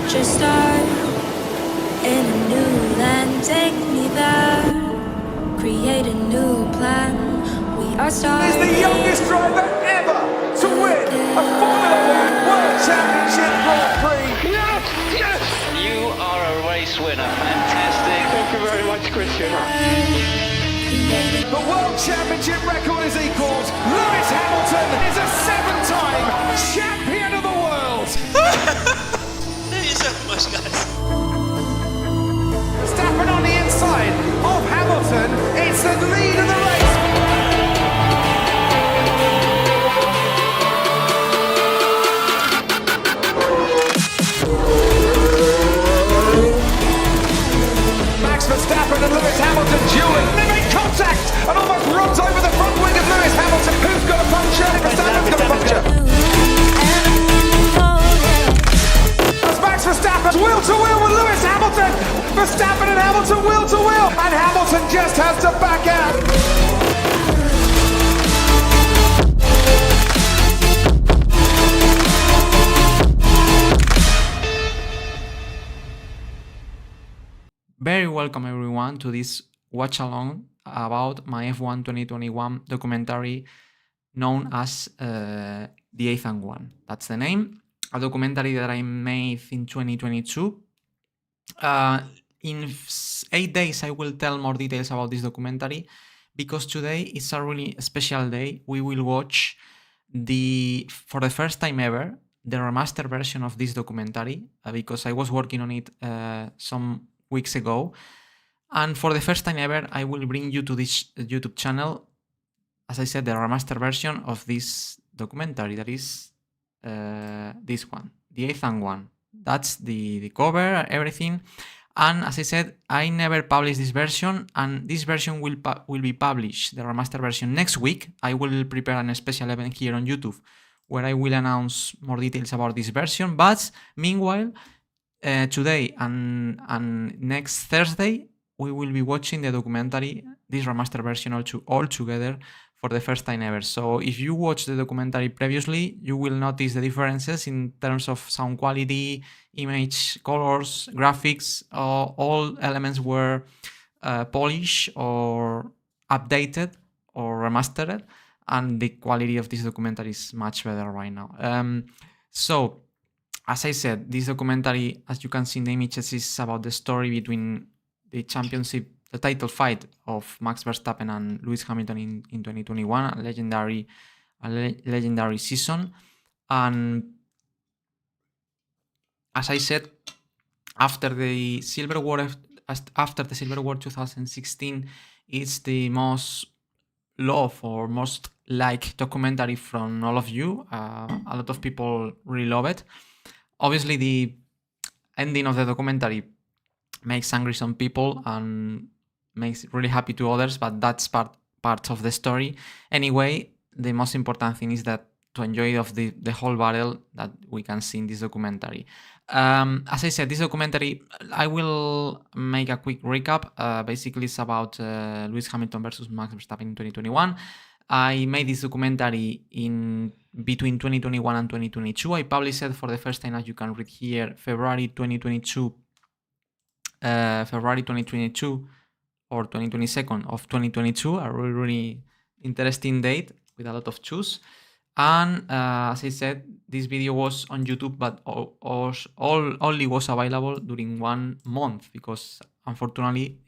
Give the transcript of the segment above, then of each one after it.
Just start in a new land, take me there. Create a new plan. We are starting. He's the youngest driver ever to win a Formula One World Championship Grand Prix. Yes, yes! You are a race winner. Fantastic. Thank you very much, Christian. The World Championship record is equalled. Lewis Hamilton is a 7-time champion of the world. Thank you so much, guys. Verstappen on the inside of Hamilton. It's the lead of the race. Max Verstappen and Lewis Hamilton dueling. They make contact and almost runs over the front wing of Lewis Hamilton. Who's got a puncture? Verstappen's got a puncture. That's Max Verstappen wheel to wheel with Lewis Hamilton. Verstappen and Hamilton wheel to wheel, and Hamilton just has to back out. Very welcome everyone to this watch-along about my F1 2021 documentary known as The Eighth and One. That's the name. A documentary that I made in 2022. In 8 days I will tell more details about this documentary because today is a really special day. We will watch for the first time ever, the remastered version of this documentary because I was working on it some weeks ago, and for the first time ever I will bring you to this YouTube channel, as I said, the remastered version of this documentary, that is this one, The Eighth and One. That's the cover, everything, and as I said, I never published this version, and this version will be published, the remastered version, next week. I will prepare a special event here on YouTube where I will announce more details about this version, but meanwhile, today and next Thursday, we will be watching the documentary, this remastered version all together for the first time ever. So if you watched the documentary previously, you will notice the differences in terms of sound quality, image, colors, graphics. All elements were polished or updated or remastered, and the quality of this documentary is much better right now. So, as I said, this documentary, as you can see in the images, is about the story between the championship, the title fight of Max Verstappen and Lewis Hamilton in 2021, a legendary season. And as I said, after the Silver War 2016, it's the most loved or most liked documentary from all of you. A lot of people really love it. Obviously, the ending of the documentary makes angry some people and makes really happy to others, but that's part of the story. Anyway, the most important thing is that to enjoy of the whole battle that we can see in this documentary. As I said, this documentary, I will make a quick recap. Basically, it's about Lewis Hamilton versus Max Verstappen in 2021. I made this documentary in between 2021 and 2022. I published it for the first time, as you can read here, February 2022 or 22nd of 2022, a really interesting date with a lot of choose. And as I said, this video was on YouTube, but only was available during 1 month because unfortunately,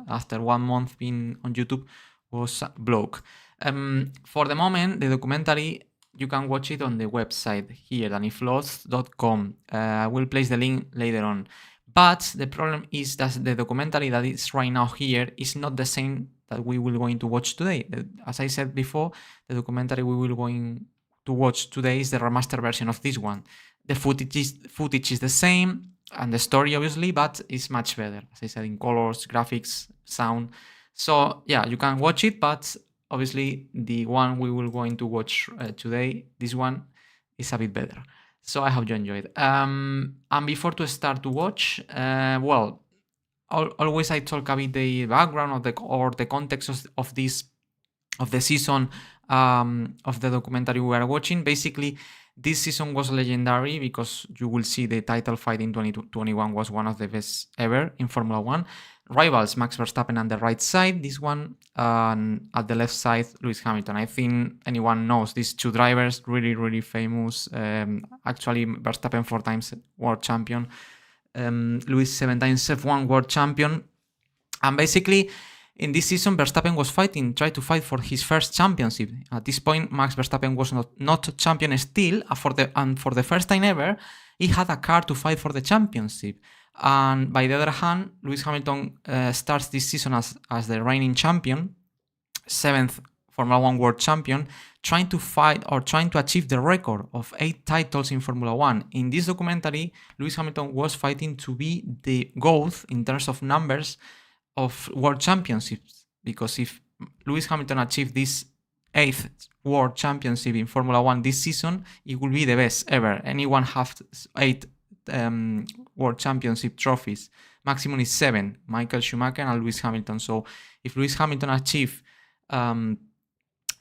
after 1 month being on YouTube, was blocked. For the moment, the documentary, you can watch it on the website here, danifloth.com. I will place the link later on. But the problem is that the documentary that is right now here is not the same that we will going to watch today. As I said before, the documentary we will going to watch today is the remastered version of this one. The footage is the same, and the story obviously, but it's much better, as I said, in colors, graphics, sound. So yeah, you can watch it, but obviously the one we will going to watch today, this one is a bit better. So I hope you enjoyed. And before to start to watch, always I talk a bit the background or the context of the season of the documentary we are watching. Basically, This season was legendary because you will see the title fight in 2021 was one of the best ever in Formula 1. Rivals, Max Verstappen on the right side, this one, and at the left side, Lewis Hamilton. I think anyone knows these two drivers, really, really famous. Actually, Verstappen 4 times world champion, Lewis 7 times F1 world champion. And basically, in this season, Verstappen was tried to fight for his first championship. At this point, Max Verstappen was not champion still. For the first time ever, he had a car to fight for the championship. And by the other hand, Lewis Hamilton starts this season as the reigning champion, 7th Formula 1 world champion, trying to fight or trying to achieve the record of 8 titles in Formula 1. In this documentary, Lewis Hamilton was fighting to be the GOAT in terms of numbers of world championships, because if Lewis Hamilton achieved this 8th world championship in Formula 1 this season, it will be the best ever. Anyone have 8 world championship trophies. Maximum is 7, Michael Schumacher and Lewis Hamilton. So if Lewis Hamilton achieve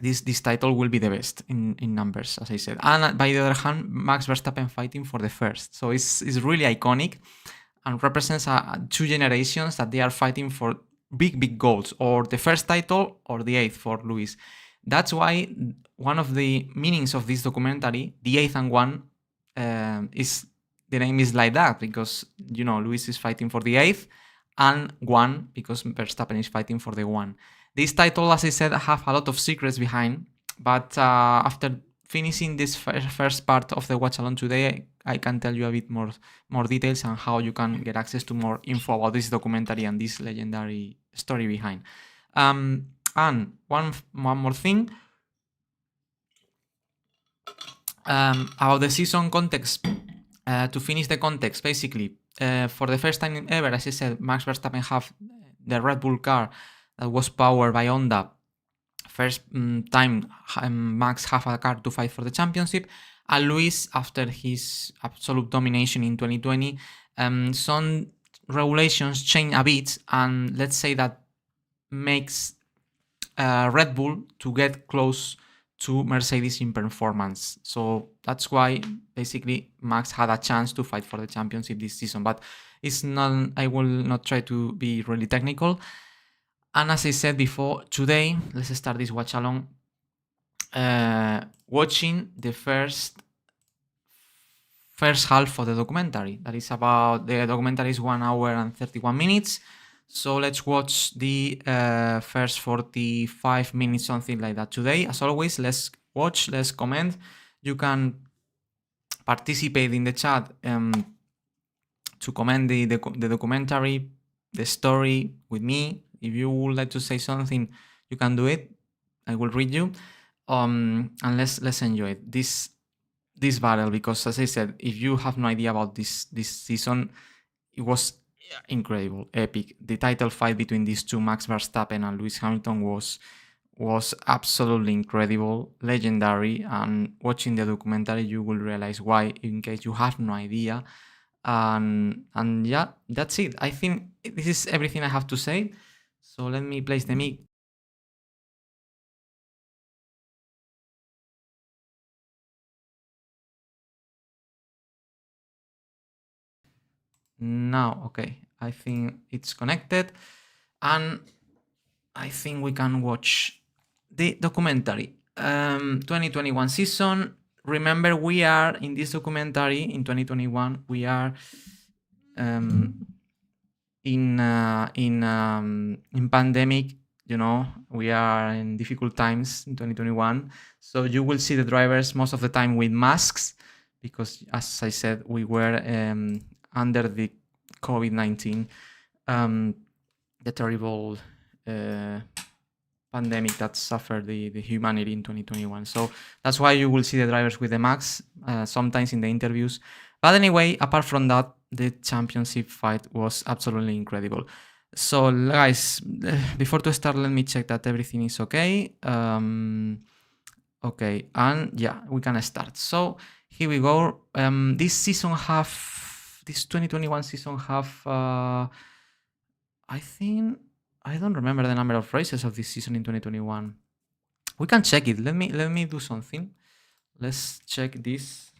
this title, will be the best in numbers, as I said. And by the other hand, Max Verstappen fighting for the first. So it's really iconic and represents 2 generations that they are fighting for big goals, or the first title or the 8th for Lewis. That's why one of the meanings of this documentary, the 8th and 1, is the name is like that, because Lewis is fighting for the 8th, and 1 because Verstappen is fighting for the 1. This title, as I said, have a lot of secrets behind, but after finishing this first part of the watch-along today, I can tell you a bit more details on how you can get access to more info about this documentary and this legendary story behind. And one more thing about the season context. To finish the context, basically, for the first time ever, as I said, Max Verstappen have the Red Bull car that was powered by Honda. First time Max have a car to fight for the championship. And Lewis, after his absolute domination in 2020, some regulations change a bit, and let's say that makes Red Bull to get close to Mercedes in performance. So that's why basically Max had a chance to fight for the championship this season. But it's not. I will not try to be really technical. And as I said before, today let's start this watch along. Watching the first half of the documentary. That is about, the documentary is 1 hour and 31 minutes. So let's watch the first 45 minutes, something like that today. As always, let's watch, let's comment. You can participate in the chat to comment the documentary, the story with me. If you would like to say something, you can do it. I will read you. And let's enjoy this battle, because as I said, if you have no idea about this season, it was incredible, epic. The title fight between these two, Max Verstappen and Lewis Hamilton, was absolutely incredible, legendary. And watching the documentary, you will realize why, in case you have no idea. And yeah, that's it. I think this is everything I have to say. So let me place the mic. Now, okay, I think it's connected, and I think we can watch the documentary. 2021 season. Remember, we are in this documentary in 2021. We are in pandemic. We are in difficult times in 2021. So you will see the drivers most of the time with masks, because, as I said, we were under the COVID-19, the terrible pandemic that suffered the humanity in 2021. So that's why you will see the drivers with the masks sometimes in the interviews. But anyway, apart from that, the championship fight was absolutely incredible. So guys, before to start, let me check that everything is okay. Okay, and yeah, we can start. So here we go. This 2021 season have, I think, I don't remember the number of races of this season in 2021. We can check it. Let me do something. let's check this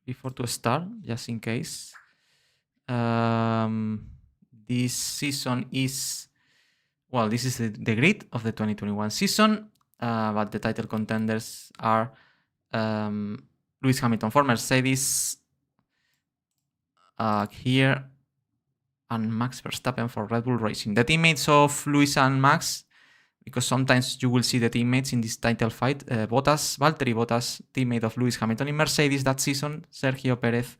before to start, just in case. This season is, well, this is the grid of the 2021 season, but the title contenders are Lewis Hamilton for Mercedes here, and Max Verstappen for Red Bull Racing. The teammates of Lewis and Max, because sometimes you will see the teammates in this title fight. Valtteri Bottas, teammate of Lewis Hamilton in Mercedes that season. Sergio Perez,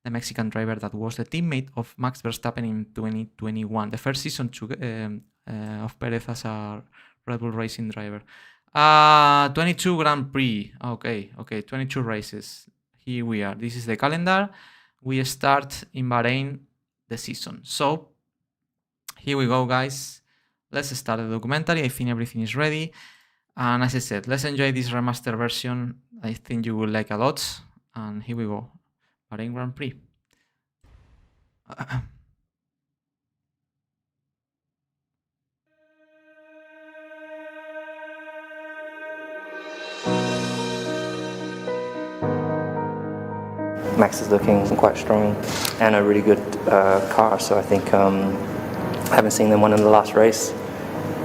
the Mexican driver that was the teammate of Max Verstappen in 2021. The first season of Perez as a Red Bull Racing driver. 22 Grand Prix. Okay, 22 races. Here we are. This is the calendar. We start in Bahrain the season. So here we go, guys. Let's start the documentary. I think everything is ready. And as I said, let's enjoy this remastered version. I think you will like a lot. And here we go. Bahrain Grand Prix. Max is looking quite strong and a really good car, so I think having seen them win in the last race,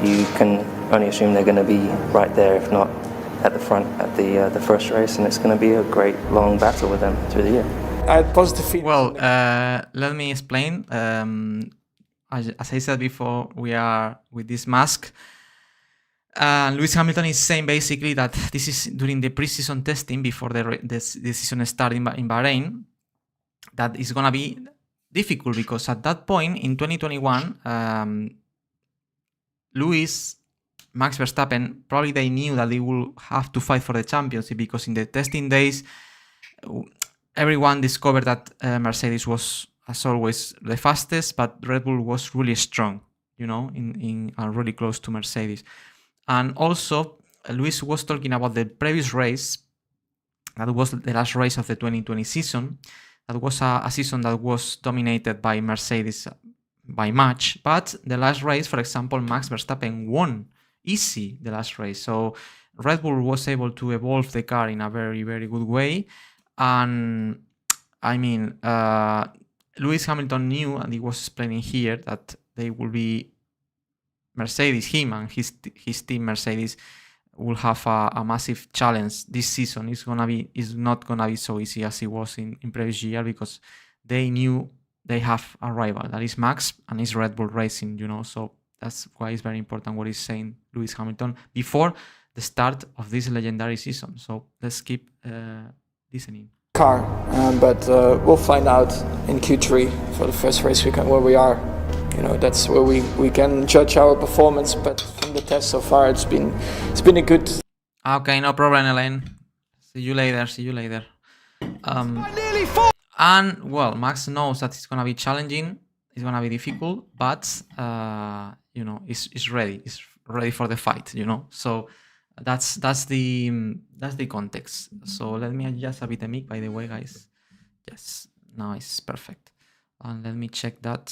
you can only assume they're going to be right there, if not at the front at the first race, and it's going to be a great long battle with them through the year. I had positive feelings. Well, let me explain. As I said before, we are with this mask. Lewis Hamilton is saying basically that this is during the pre-season testing before the season starts in Bahrain, that is going to be difficult because at that point in 2021, Lewis, Max Verstappen, probably they knew that they will have to fight for the championship because in the testing days, everyone discovered that Mercedes was, as always, the fastest, but Red Bull was really strong, you know, in really close to Mercedes. And also, Lewis was talking about the previous race, that was the last race of the 2020 season. That was a season that was dominated by Mercedes by much. But the last race, for example, Max Verstappen won easy the last race. So Red Bull was able to evolve the car in a very, very good way. And I mean, Lewis Hamilton knew, and he was explaining here, that they will be Mercedes, him and his team Mercedes will have a massive challenge this season. It's not gonna be so easy as it was in previous year because they knew they have a rival, that is Max, and it's Red Bull Racing, you know. So that's why it's very important what he's saying, Lewis Hamilton, before the start of this legendary season. So let's keep listening. Car, but we'll find out in Q3 for the first race weekend where we are. You know, that's where we can judge our performance, but from the test so far it's been a good. Okay, no problem, Elaine. See you later. And well, Max knows that it's gonna be challenging, it's gonna be difficult, but you know, it's ready. It's ready for the fight, you know. So that's the context. So let me adjust a bit the mic, by the way, guys. Yes, now it's perfect. And let me check that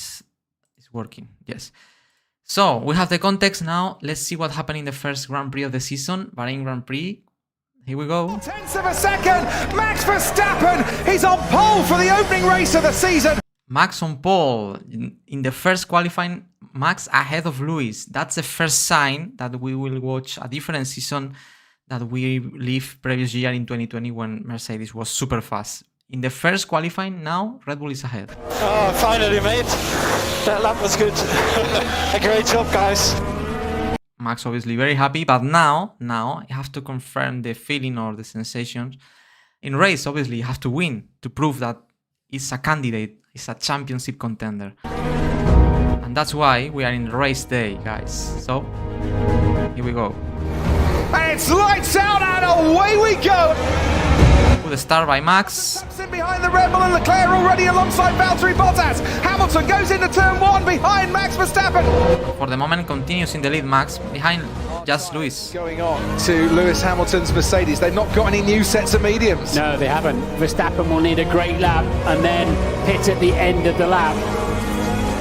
it's working. Yes. So we have the context now. Let's see what happened in the first Grand Prix of the season, Bahrain Grand Prix. Here we go. Tenths of a second, Max Verstappen, he's on pole for the opening race of the season. Max on pole in the first qualifying. Max ahead of Lewis. That's the first sign that we will watch a different season that we lived previous year in 2020 when Mercedes was super fast. In the first qualifying, now Red Bull is ahead. Oh, finally, mate. That lap was good. A great job, guys. Max obviously very happy, but now you have to confirm the feeling or the sensations. In race, obviously, you have to win to prove that it's a candidate, it's a championship contender. And that's why we are in race day, guys. So, here we go. And it's lights out and away we go. Good start by Max. Behind the Red Bull and Leclerc already alongside Valtteri Bottas. Hamilton goes into turn one behind Max Verstappen. For the moment, continues in the lead, Max, behind just Lewis. Going on to Lewis Hamilton's Mercedes. They've not got any new sets of mediums. No, they haven't. Verstappen will need a great lap and then pit at the end of the lap.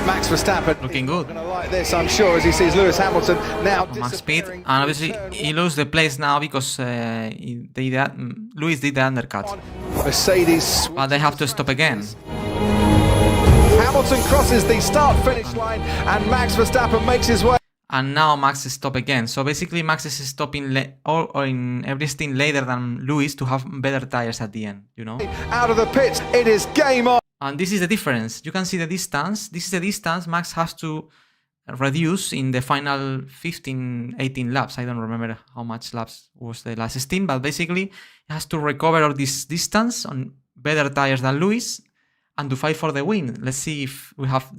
Max Verstappen Looking good. Gonna like this, I'm sure, as he sees Lewis Hamilton now Max speed, disappearing. and obviously he loses the place now because Lewis did the undercut, Mercedes, but they have to stop again. Hamilton crosses the start-finish line, and Max Verstappen makes his way And now Max is stop again. So basically Max is stopping or in everything later than Lewis to have better tires at the end, you know? out of the pits. It is game on. And this is the difference. You can see the distance. This is the distance Max has to reduce in the final 15, 18 laps. I don't remember how much laps was the last 16, but basically he has to recover all this distance on better tires than Lewis and to fight for the win. Let's see if we have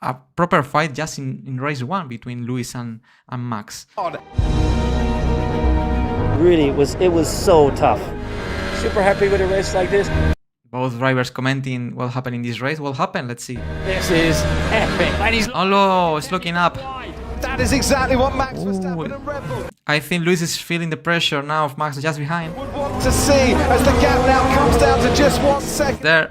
a proper fight just in race 1 between Lewis and Max. Really, it was so tough. Super happy with a race like this. Both drivers commenting what happened in this race. What happened? Let's see. This is epic. And he's Oh, it's looking up. That is exactly what Max Ooh. Verstappen and Red Bull I think Lewis is feeling the pressure now of Max just behind. would want to see as the gap now comes down to just 1 second. There.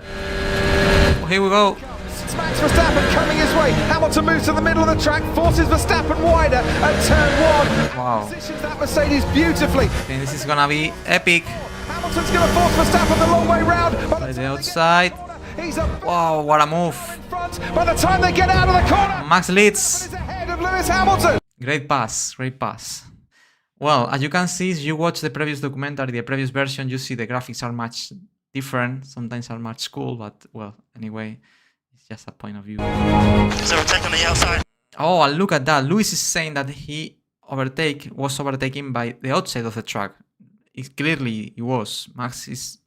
Here we go. It's Max Verstappen coming his way. Hamilton moves to the middle of the track, forces Verstappen wider at turn 1. Wow. Positions that Mercedes beautifully. I think this is gonna be epic. Hamilton's going to force Verstappen the long way round. By the outside. He's up Wow, what a move. front. By the time they get out of the corner, Max leads. he's ahead of Lewis Hamilton. Great pass, great pass. Well, as you can see, if you watch the previous documentary, the previous version, you see the graphics are much different. Sometimes are much cool, but well, anyway, it's just a point of view. So we're taking the outside. Oh, and look at that. Lewis is saying that he was overtaken by the outside of the track. Clearly he was. Max is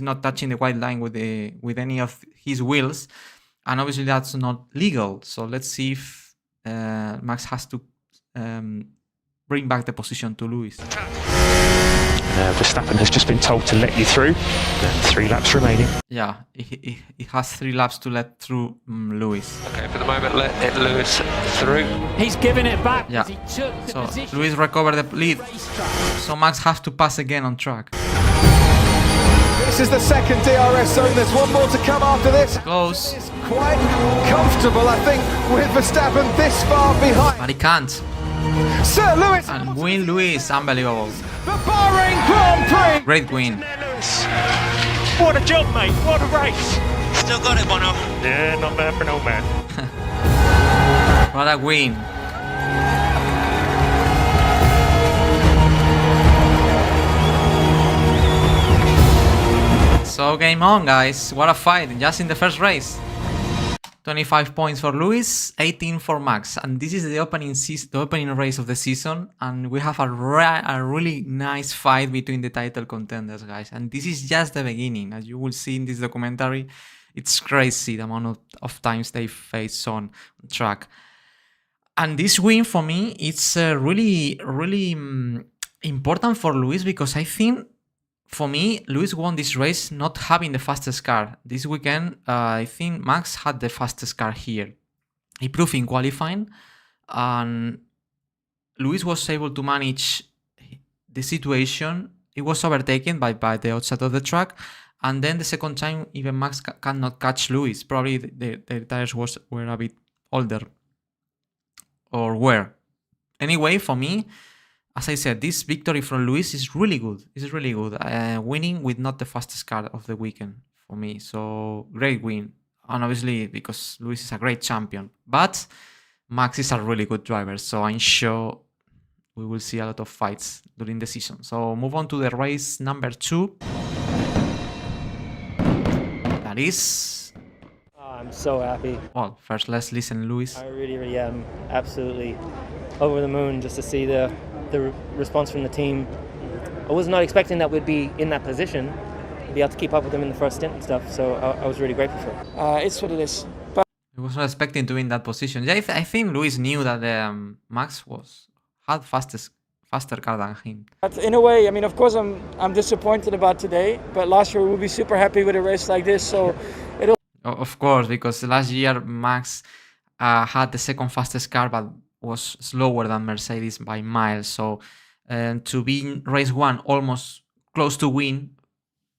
not touching the white line with any of his wheels, and obviously that's not legal. So let's see if Max has to bring back the position to Lewis. Verstappen has just been told to let you through. 3 laps remaining. Yeah, he has 3 laps to let through Lewis. Okay, for the moment, let Lewis through. he's giving it back. Yeah. He took the So position. Lewis recovered the lead. So Max has to pass again on track. This is the second DRS zone. There's one more to come after this. Close, It's quite comfortable, I think, with Verstappen this far behind. but he can't. Sir Lewis And Hamilton, win Lewis, unbelievable. the Bahrain Grand Prix. Great win. Lewis. What a job, mate. What a race. Still got it, Bono. Yeah, not bad for an old man. What a win. So game on, guys. What a fight just in the first race. 25 points for Lewis, 18 for Max, and this is the opening race of the season, and we have a really nice fight between the title contenders, guys. And this is just the beginning, as you will see in this documentary. It's crazy the amount of times they face on track. And this win for me, it's really important for Lewis, because I think, for me, Lewis won this race not having the fastest car. This weekend, I think Max had the fastest car here. He proved in qualifying, and Lewis was able to manage the situation. He was overtaken by the outside of the track, and then the second time, even Max cannot catch Lewis. Probably the tires were a bit older, or were. Anyway, for me, as I said, this victory from Lewis is really good. It's really good. Winning with not the fastest car of the weekend for me. So, great win. And obviously, because Lewis is a great champion. But Max is a really good driver. So, I'm sure we will see a lot of fights during the season. So, move on to the race number 2. That is... I'm so happy. Well, first let's listen Lewis. I really am absolutely over the moon just to see the response from the team. I was not expecting that we'd be in that position, be able to keep up with them in the first stint and stuff. So I was really grateful for it. It's what it is. I was not expecting to be in that position. Yeah, I think Lewis knew that Max had faster car than him. But in a way, I mean, of course, I'm disappointed about today. But last year we would be super happy with a race like this. So it'll. Of course, because last year Max had the second fastest car, but was slower than Mercedes by miles. So to be in race 1 almost close to win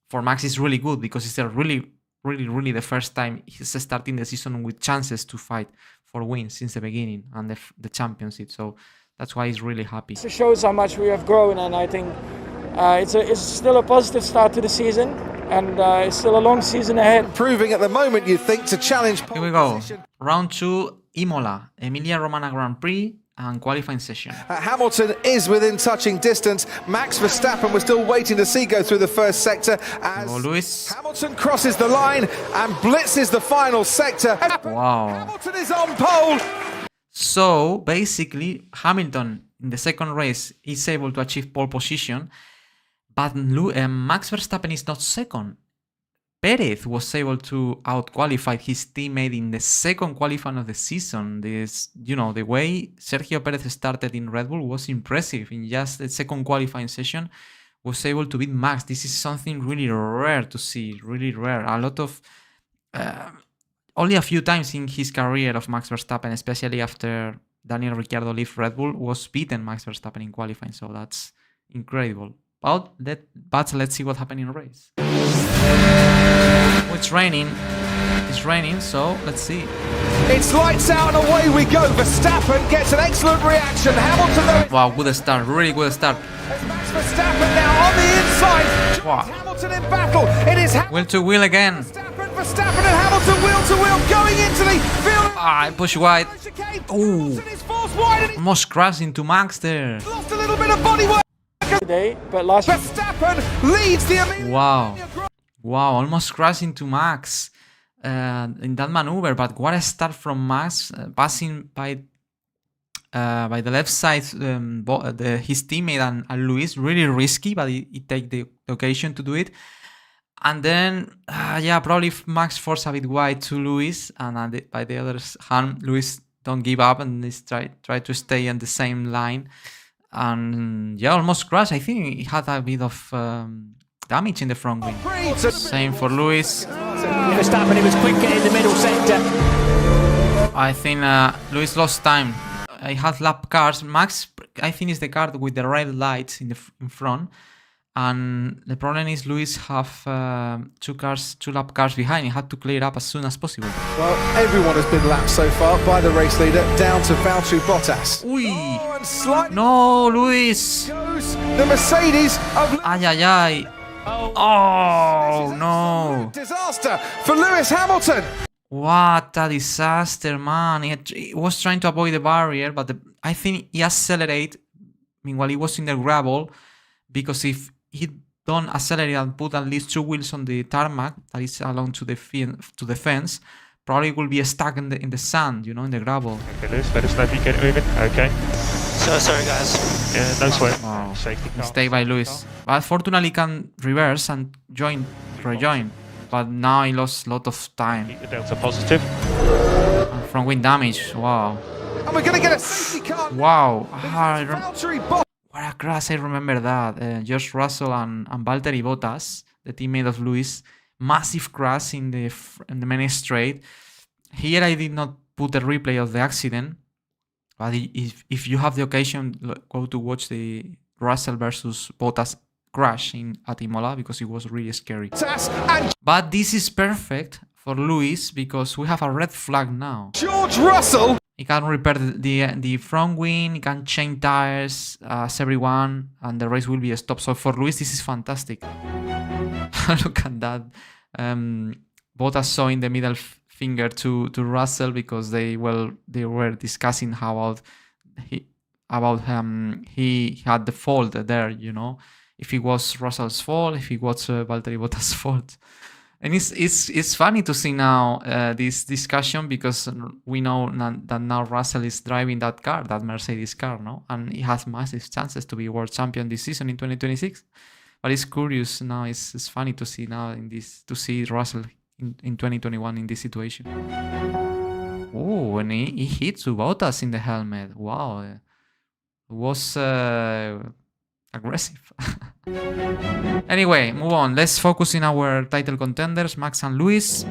for Max is really good, because it's a really really the first time he's starting the season with chances to fight for wins since the beginning and the championship. So that's why he's really happy. It shows how much we have grown, and I think it's still a positive start to the season, and it's still a long season ahead. Proving at the moment, you'd think, to challenge. Here we go. Round 2, Imola, Emilia Romagna Grand Prix and qualifying session. Hamilton is within touching distance. Max Verstappen was still waiting to see go through the first sector as Lewis. Hamilton crosses the line and blitzes the final sector. Wow. Hamilton is on pole. So basically, Hamilton in the second race is able to achieve pole position, but Max Verstappen is not second. Perez was able to out-qualify his teammate in the second qualifying of the season. The way Sergio Perez started in Red Bull was impressive. In just the second qualifying session, was able to beat Max. This is something really rare to see, really rare. Only a few times in his career of Max Verstappen, especially after Daniel Ricciardo left Red Bull, was beaten Max Verstappen in qualifying. So that's incredible. But let's see what happened in the race. Oh, it's raining, so let's see. It's lights out and away we go. Verstappen gets an excellent reaction. Hamilton, wow, good start, really good start. It's Max Verstappen now on the inside. Wow. Hamilton in battle. It is Wheel to wheel again. Verstappen and Hamilton wheel to wheel going into the field. I push wide. Ooh, almost crashed into Max there. Lost a little bit of body work Today, but last year Verstappen leads the Emilia. Wow, almost crashed into Max in that maneuver. But what a start from Max, passing by the left side his teammate and Luis. Really risky, but he take the occasion to do it. And then, probably Max forced a bit wide to Luis, and by the other hand, Luis don't give up and is try to stay on the same line. And almost crashed. I think he had a bit of damage in the front wing. Same for Luis. Verstappen, it was quick in the middle sector. I think Luis lost time. He had lap cars. Max, I think, is the car with the red lights in front. And the problem is Luis have two lap cars behind. He had to clear up as soon as possible. Well, everyone has been lapped so far by the race leader, down to Valtteri Bottas. No, Luis! Goes the Mercedes of... Ay. Oh, no. Disaster for Lewis Hamilton. What a disaster, man. He was trying to avoid the barrier, but I think he accelerated meanwhile he was in the gravel, because if he don't accelerate and put at least two wheels on the tarmac that is along to the fence, probably will be stuck in the sand, in the gravel. Okay, Lewis, let us know if you get it moving. Okay. So sorry, guys. Yeah, no sweat. Wow. Safety car. Mistake by Lewis. But fortunately he can reverse and rejoin. But now he lost a lot of time. Keep the delta positive. And front wing damage. Wow. And we're going to get a safety car. Wow. Valtteri Bottas. What a crash, I remember that. George Russell and Valtteri Bottas, the teammate of Lewis, massive crash in the main straight. Here I did not put a replay of the accident, but if you have the occasion, go to watch the Russell versus Bottas crash at Imola, because it was really scary. But this is perfect for Lewis, because we have a red flag now. George Russell. He can repair the front wing, he can change tires as everyone, and the race will be stopped. So for Lewis, this is fantastic. Look at that. Bottas showing the middle finger to Russell, because they were discussing how he had the fault there, if it was Russell's fault, if it was Valtteri Bottas' fault. And it's funny to see now this discussion, because we know that now Russell is driving that car, that Mercedes car, no? And he has massive chances to be world champion this season in 2026. But it's curious now. It's funny to see now to see Russell in 2021 in this situation. Oh, and he hit Bottas in the helmet. Wow, it was aggressive. Anyway, move on. Let's focus in our title contenders, Max and Lewis.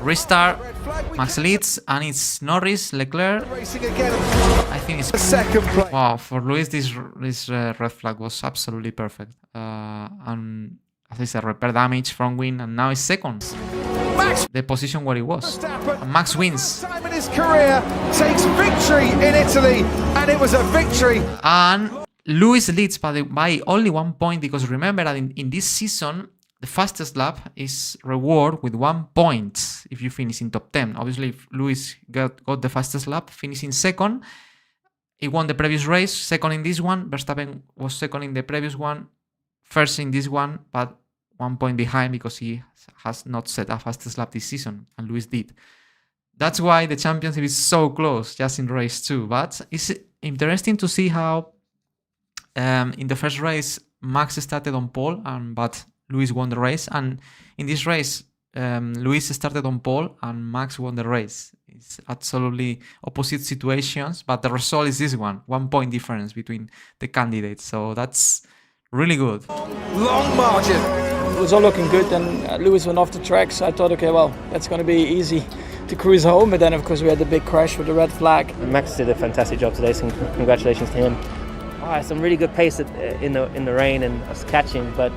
Restart. Max leads, and it's Norris, Leclerc. I think it's second place. Wow, for Lewis, this red flag was absolutely perfect. And as I said, repair damage, front wing, and now it's second. Max the position where he was. Verstappen, And Max wins. time in his career, takes victory in Italy, and it was a victory. And Lewis leads by only 1 point, because remember that in this season, the fastest lap is reward with 1 point if you finish in top 10. Obviously, if Lewis got the fastest lap, finishing second, he won the previous race, second in this one. Verstappen was second in the previous one, first in this one, but 1 point behind because he has not set a fastest lap this season, and Lewis did. That's why the championship is so close, just in race 2. But it's interesting to see how in the first race, Max started on pole, but Lewis won the race. And in this race, Lewis started on pole and Max won the race. It's absolutely opposite situations, but the result is this one. 1 point difference between the candidates. So that's really good. Long margin. It was all looking good, and Lewis went off the track, so I thought, okay, well, that's going to be easy to cruise home. But then, of course, we had the big crash with the red flag. And Max did a fantastic job today, so congratulations to him. Some really good pace in the rain and us catching, but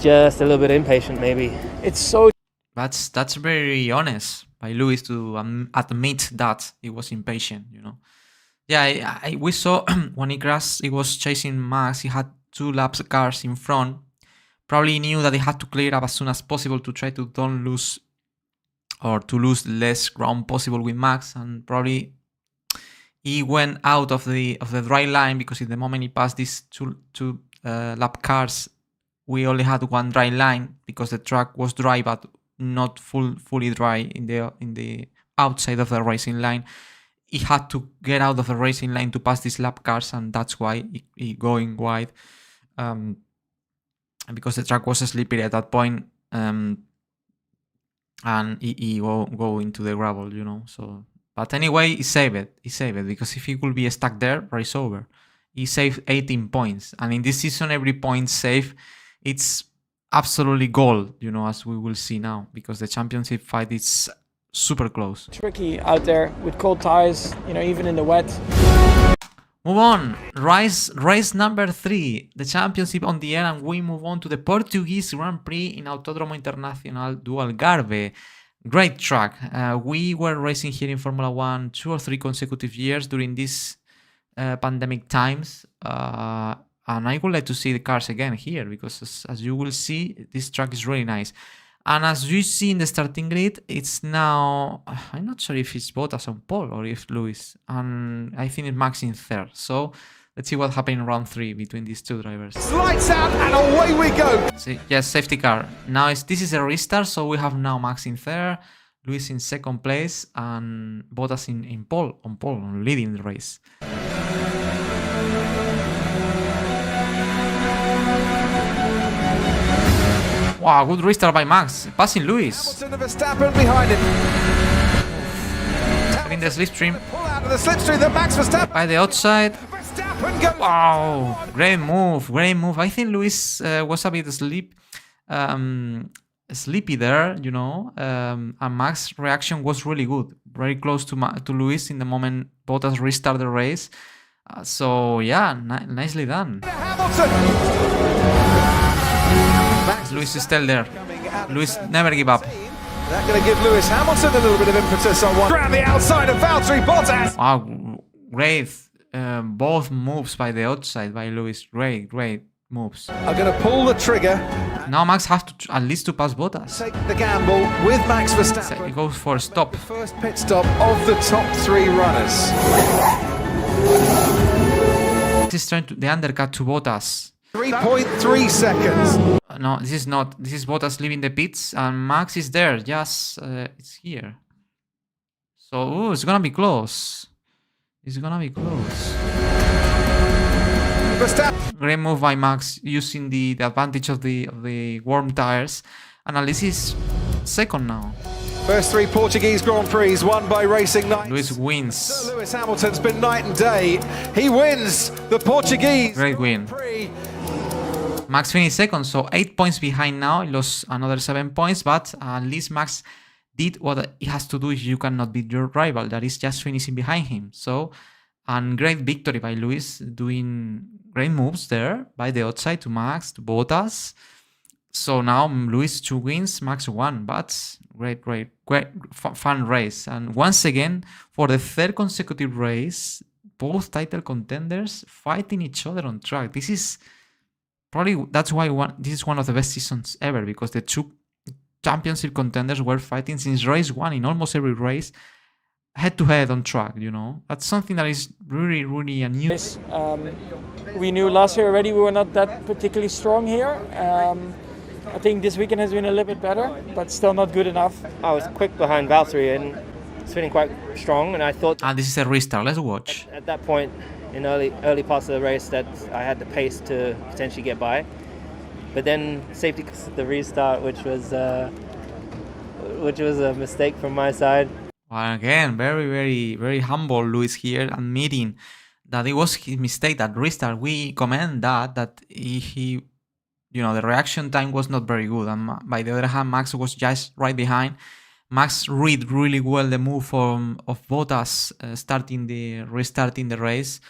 just a little bit impatient maybe. It's so... That's very honest by Lewis to admit that he was impatient, you know. Yeah, we saw when he crashed, he was chasing Max. He had 2 laps cars in front. Probably knew that he had to clear up as soon as possible to try to don't lose, or to lose less ground possible with Max, and probably he went out of the dry line, because in the moment he passed these two lap cars, we only had 1 dry line because the track was dry but not fully dry in the outside of the racing line. He had to get out of the racing line to pass these lap cars, and that's why he going wide, because the track was slippery at that point, and he go into the gravel, you know. So, but anyway, he saved it. Because if he could be stuck there, race over. He saved 18 points, and in this season, every point saved, it's absolutely gold, you know, as we will see now, because the championship fight is super close. Tricky out there with cold tires, you know, even in the wet. Move on. Race number 3, the championship on the air, and we move on to the Portuguese Grand Prix in Autódromo Internacional do Algarve. Great track. We were racing here in Formula 1 2 or 3 consecutive years during these pandemic times. And I would like to see the cars again here, because as you will see, this track is really nice. And as you see in the starting grid, it's now, I'm not sure if it's Bottas on pole or if Lewis, and I think it's Max in third. So let's see what happened in round 3 between these 2 drivers. Lights out and away we go. See, yes, safety car. Now this is a restart, so we have now Max in third, Lewis in second place, and Bottas in pole, leading the race. Wow, good restart by Max, passing Lewis. Verstappen behind him. In the slipstream. Pull out of the slipstream that Max Verstappen. By the outside. Verstappen goes. Wow, great move. I think Lewis was a bit sleepy there, you know. And Max's reaction was really good, very close to Lewis in the moment Bottas restarted the race. So yeah, nicely done. Hamilton. Lewis is still there. Lewis never give up. That's going to give Lewis Hamilton a little bit of impetus on one. Around the outside of Valtteri Bottas. Wow, great. Both moves by the outside by Lewis. Great moves. Are going to pull the trigger. Now Max has to at least to pass Bottas. Take the gamble with Max Verstappen. So he goes for a stop. The first pit stop of the top 3 runners. This is trying to the undercut to Bottas. 3.3 seconds. No, this is not. This is Bottas leaving the pits, and Max is there. Just it's here. So it's gonna be close. Great move by Max, using the advantage of the warm tires, and at least he's second now. First 3 Portuguese Grand Prix won by Racing Knights. Lewis wins. So Lewis Hamilton's been night and day. He wins the Portuguese Great win. Grand Prix. Max finished second, so 8 points behind now. He lost another 7 points, but at least Max did what he has to do if you cannot beat your rival. That is just finishing behind him. So, and great victory by Lewis, doing great moves there by the outside to Max, to Bottas. So now Lewis 2 wins, Max 1, but great fun race. And once again, for the third consecutive race, both title contenders fighting each other on track. This is probably, that's why this is one of the best seasons ever, because the two championship contenders were fighting since race 1 in almost every race, head to head on track, you know. That's something that is really unusual. We knew last year already we were not that particularly strong here. I think this weekend has been a little bit better, but still not good enough. I was quick behind Valtteri and spinning quite strong, and I thought... And this is a restart, let's watch. At that point, in early parts of the race, that I had the pace to potentially get by. But then safety the restart, which was a mistake from my side. Well, again, very humble Lewis here, admitting that it was his mistake, that restart. We commend that he you know, the reaction time was not very good. And by the other hand, Max was just right behind. Max read really well the move of Bottas restarting the race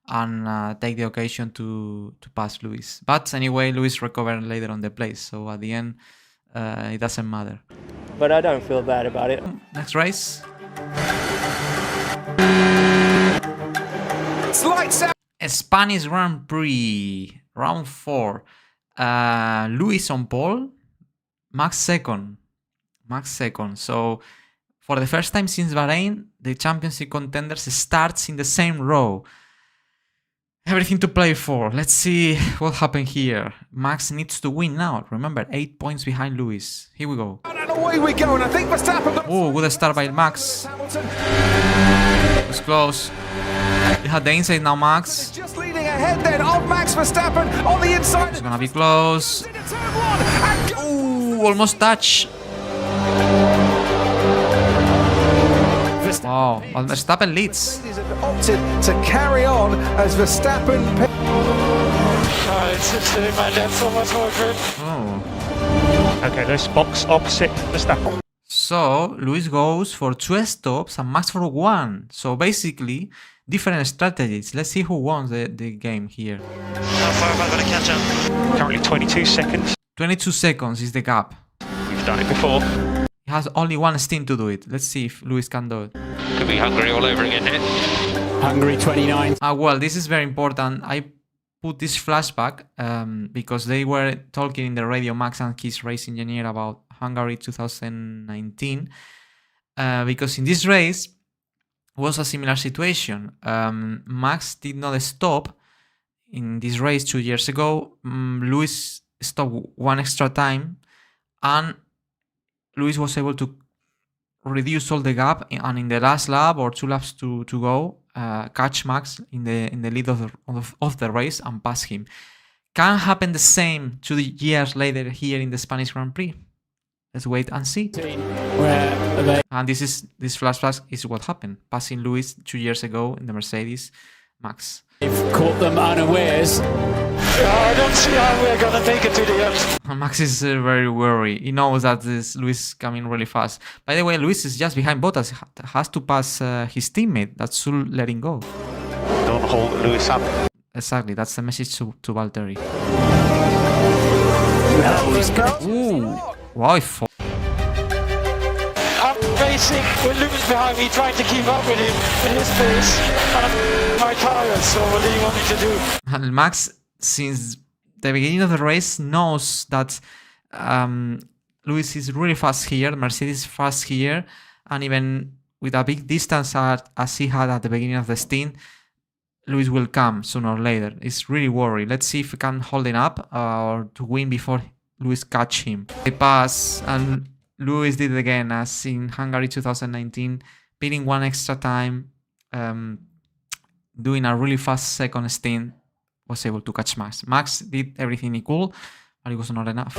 and take the occasion to pass Lewis. But anyway, Lewis recovered later on the place. So at the end, it doesn't matter. But I don't feel bad about it. Next race. Spanish Grand Prix, round 4. Lewis on pole, Max second. So for the first time since Bahrain, the championship contenders starts in the same row. Everything to play for. Let's see what happened here. Max needs to win now. Remember, 8 points behind Lewis. Here we go. And away we go, and I think Verstappen... Oh, good start by Max. It's close. You had the inside now, Max. Just leading ahead then of Max Verstappen on the inside. It's gonna be close. Ooh, almost touch. Wow, well, Verstappen leads. Opted to carry on as Verstappen... It's doing my left so much more good. Oh. Okay, let's box opposite Verstappen. So, Lewis goes for 2 stops and Max for 1. So basically, different strategies. Let's see who won the game here. How far am I going to catch up? Currently 22 seconds. 22 seconds is the gap. We've done it before. He has only 1 stint to do it. Let's see if Lewis can do it. Could be Hungary all over again here. Hungary 29. Well, this is very important. I put this flashback because they were talking in the radio, Max and his race engineer, about Hungary 2019. Because in this race was a similar situation. Max did not stop in this race 2 years ago. Lewis stopped 1 extra time, and Lewis was able to reduce all the gap, and in the last lap or 2 laps to go, catch Max in the lead of the race and pass him. Can happen the same 2 years later here in the Spanish Grand Prix. Let's wait and see. And this flashback is what happened, passing Lewis 2 years ago in the Mercedes Max. They've caught them unawares. I don't see how we're gonna make it to the end. Max is very worried. He knows that Lewis is coming really fast. By the way, Lewis is just behind Bottas. Has to pass his teammate. That's Sul letting go. Don't hold Lewis up. Exactly. That's the message to Valtteri. Ooh. Wow. I'm racing with Lewis behind me, trying to keep up with him in his pace. I'm my tired, so what do you want me to do? And Max, since the beginning of the race, knows that Lewis is really fast here, Mercedes is fast here, and even with a big distance as he had at the beginning of the stint, Lewis will come sooner or later. He's really worried. Let's see if he can hold it up or to win before Lewis catch him. They pass, and Lewis did it again as in Hungary 2019, beating 1 extra time, doing a really fast second stint, was able to catch Max. Max did everything he could, but it was not enough.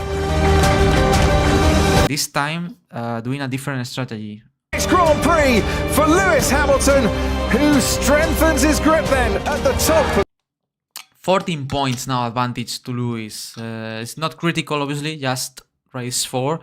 This time, doing a different strategy. It's Grand Prix for Lewis Hamilton, who strengthens his grip then at the top. 14 points now advantage to Lewis. It's not critical, obviously, just race 4,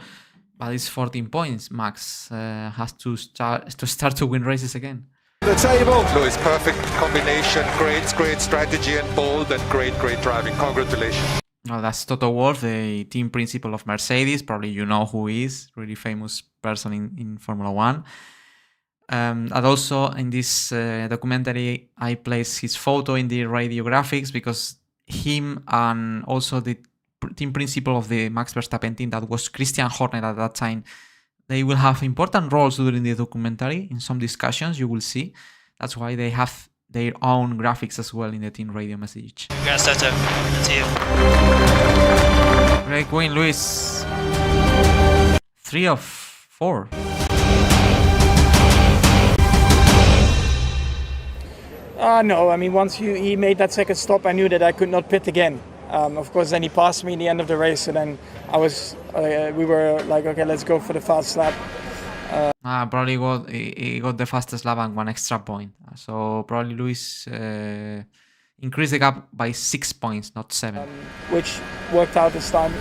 but it's 14 points. Max has to start to win races again. The table. Lewis, perfect combination, great strategy and bold and great driving. Congratulations. Well, that's Toto Wolff, the team principal of Mercedes. Probably you know who he is. Really famous person in Formula One. And also in this documentary, I place his photo in the radio graphics because him and also the team principal of the Max Verstappen team, that was Christian Horner at that time, they will have important roles during the documentary. In some discussions, you will see. That's why they have their own graphics as well in the team radio message. Congrats, Toto. To you. Great win, Luis. 3 of 4. No, I mean, once he made that second stop, I knew that I could not pit again. Of course, then he passed me in the end of the race, and then we were like, okay, let's go for the fast lap. Probably he got the fastest lap and 1 extra point. So probably Luis increased the gap by 6 points, not 7. Which worked out this time.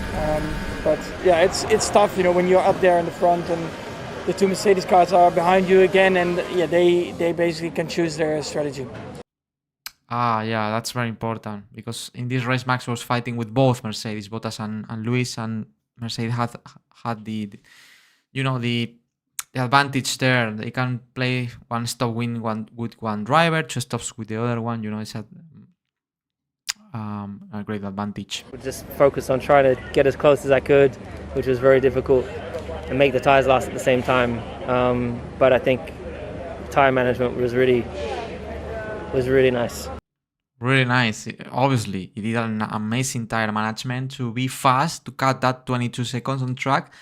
But yeah, it's tough, when you're up there in the front and the 2 Mercedes cars are behind you again, and yeah, they basically can choose their strategy. Yeah, that's very important because in this race Max was fighting with both Mercedes, Bottas and Luis, and Mercedes had the advantage there. They can play 1 stop win with one driver, 2 stops with the other one. It's a great advantage. We just focused on trying to get as close as I could, which was very difficult, and make the tyres last at the same time. But I think tyre management was really nice. Really nice. Obviously, he did an amazing tyre management to be fast, to cut that 22 seconds on track,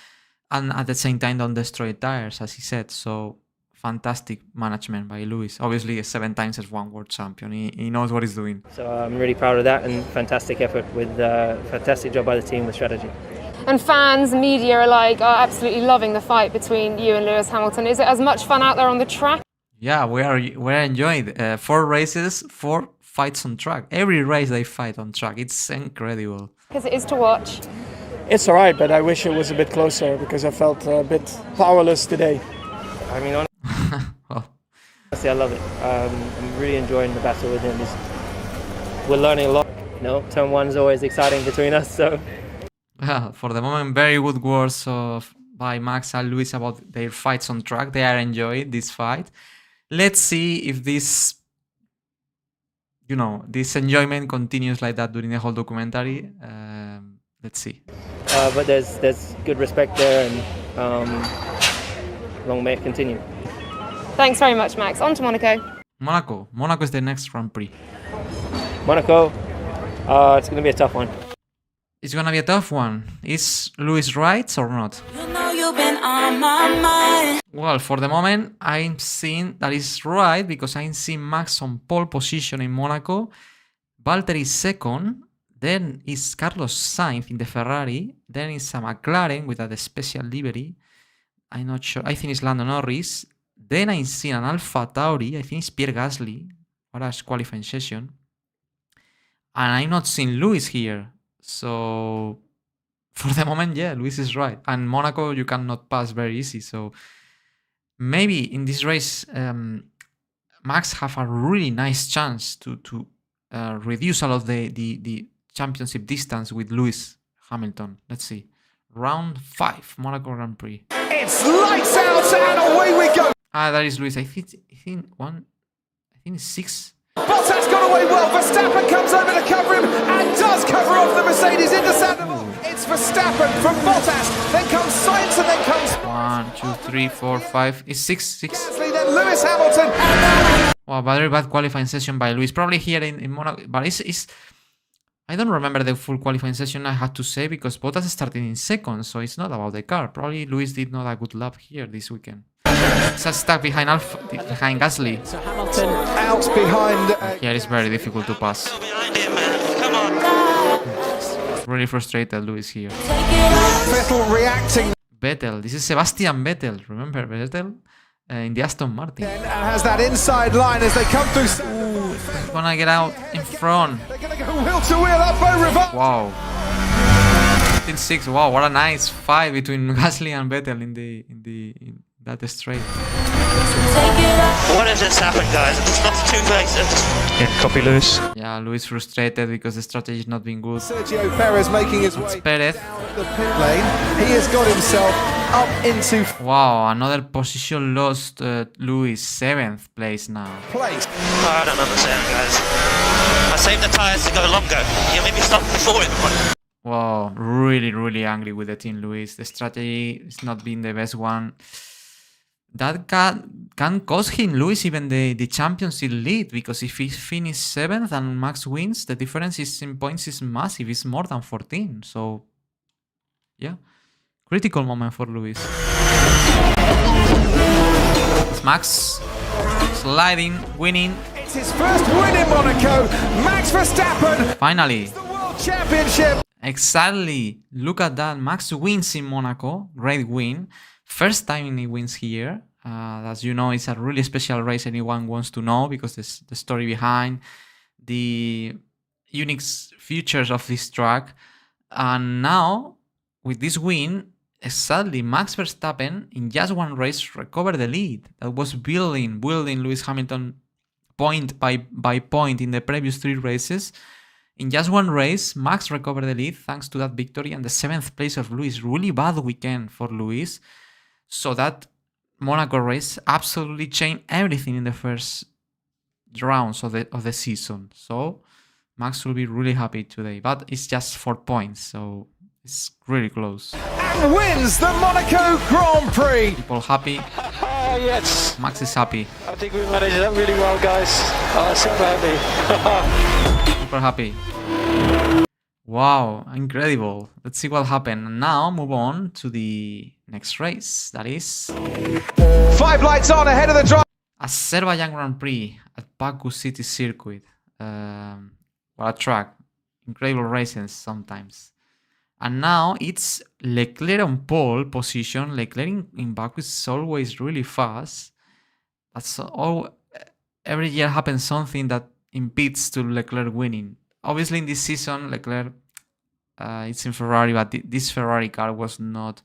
and at the same time don't destroy tires, as he said. So fantastic management by Luis. Obviously, 7 times as one world champion. He knows what he's doing. So I'm really proud of that, and fantastic effort with fantastic job by the team with strategy. And fans, media alike are absolutely loving the fight between you and Lewis Hamilton. Is it as much fun out there on the track? Yeah, we're enjoying it. 4 races, 4 fights on track. Every race they fight on track. It's incredible. Because it is to watch. It's all right, but I wish it was a bit closer because I felt a bit powerless today. I mean, honestly, I love it. I'm really enjoying the battle with him. We're learning a lot. Turn 1 is always exciting between us. So, for the moment, very good words by Max and Luis about their fights on track. They are enjoying this fight. Let's see if this enjoyment continues like that during the whole documentary. Let's see. But there's good respect there, and long may it continue. Thanks very much, Max. On to Monaco. Monaco is the next Grand Prix. Monaco, it's going to be a tough one. It's going to be a tough one. Is Luis right or not? You've been on my mind. Well, for the moment, I'm seeing that is right because I'm seeing Max on pole position in Monaco. Valtteri second. Then is Carlos Sainz in the Ferrari. Then is a McLaren with a special livery. I'm not sure. I think it's Lando Norris. Then I see an Alpha Tauri. I think it's Pierre Gasly. What a qualifying session. And I'm not seeing Lewis here. So for the moment, yeah, Lewis is right. And Monaco, you cannot pass very easy. So maybe in this race, Max have a really nice chance to reduce a lot of the championship distance with Lewis Hamilton. Let's see. Round 5, Monaco Grand Prix. It's lights out and away we go. That is Lewis. I think it's 6. Bottas got away well. Verstappen comes over to cover him and does cover off the Mercedes into Sandoval. It's Verstappen from Bottas. Then comes Sainz and then comes 1, 2, 3, 4, 5. It's 6. Then Lewis Hamilton. Wow, very bad qualifying session by Lewis. Probably here in Monaco, but it's I don't remember the full qualifying session, I had to say, because Bottas started in second, so it's not about the car. Probably Lewis did not a good lap here this weekend. He's stuck behind Gasly. So Hamilton out behind. Here it's very difficult to pass. Really frustrated, Lewis here. Vettel reacting. Vettel. This is Sebastian Vettel. Remember Vettel? In the Aston Martin. And has that inside line as they come through. He's gonna get out in front. They're gonna go wheel to wheel up over reverse. Wow. 15-6. Wow, what a nice fight between Gasly and Vettel in that straight. What has just happened, guys? It's not two races. Yeah, copy Lewis. Yeah, Lewis frustrated because the strategy is not being good. Sergio Perez making his way Perez. out the pit lane. He has got himself up into Wow, another position lost. Lewis, 7th place now. place. Oh, I don't understand, guys. I saved the tyres to go longer. You made me stop before everyone. Wow, really angry with the team, Lewis. The strategy is not being the best one. That can cost him, Lewis, even the championship lead, because if he finishes 7th and Max wins, the difference in points is massive. It's more than 14. So, yeah, critical moment for Lewis. It's Max sliding, winning. It's his first win in Monaco. Max Verstappen. Finally. The World Championship. Exactly. Look at that. Max wins in Monaco. Great win. First time he wins here. As you know, it's a really special race. Anyone wants to know because there's the story behind the unique features of this track. And now, with this win, sadly, Max Verstappen in just one race recovered the lead that was building Lewis Hamilton point by point in the previous 3 races. In just one race, Max recovered the lead thanks to that victory and the 7th place of Lewis. Really bad weekend for Lewis. So that Monaco race absolutely changed everything in the first rounds of the season. So Max will be really happy today. But it's just 4 points, so it's really close. And wins the Monaco Grand Prix. People happy. Yes. Max is happy. I think we managed that really well, guys. Oh, super happy. Super happy. Wow, incredible. Let's see what happened. And now move on to the next race. That is 5 lights on ahead of the drive. Azerbaijan Grand Prix at Baku City Circuit. What a track. Incredible races sometimes. And now it's Leclerc on pole position. Leclerc in Baku is always really fast. That's all. Every year happens something that impedes to Leclerc winning. Obviously, in this season, Leclerc it's in Ferrari, but this Ferrari car was not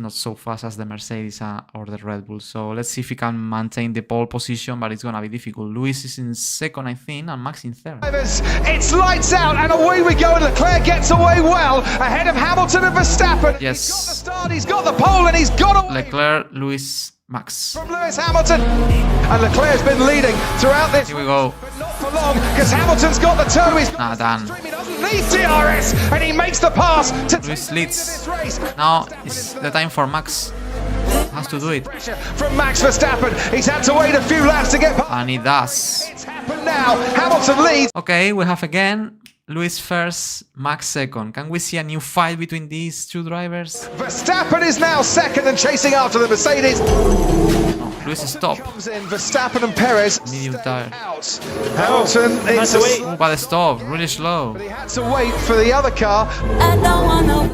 so fast as the Mercedes or the Red Bull. So let's see if he can maintain the pole position, but it's gonna be difficult. Lewis is in 2nd, I think, and Max in 3rd. It's lights out, and away we go. Leclerc gets away well ahead of Hamilton and Verstappen. Yes. He's got the start, he's got the pole, and he's got away. Leclerc, Lewis, Max. From Lewis Hamilton, and Leclerc's been leading throughout this. Here we go. But not for long, because Hamilton's got the toe. He's Nah, done. He doesn't need DRS, and he makes the pass to Lewis take leads. this race. Now it's the time for Max. Has to do it. Pressure from Max Verstappen. He's had to wait a few laps to get past. And he does. It's happened now. Hamilton leads. Okay, we have again Lewis 1st, Max 2nd. Can we see a new fight between these 2 drivers? Verstappen is now 2nd and chasing after the Mercedes. No, Lewis stop. Comes in Verstappen and Perez. Medium stay tire. out. Hamilton is Oh, but stop, really slow. But he had to wait for the other car.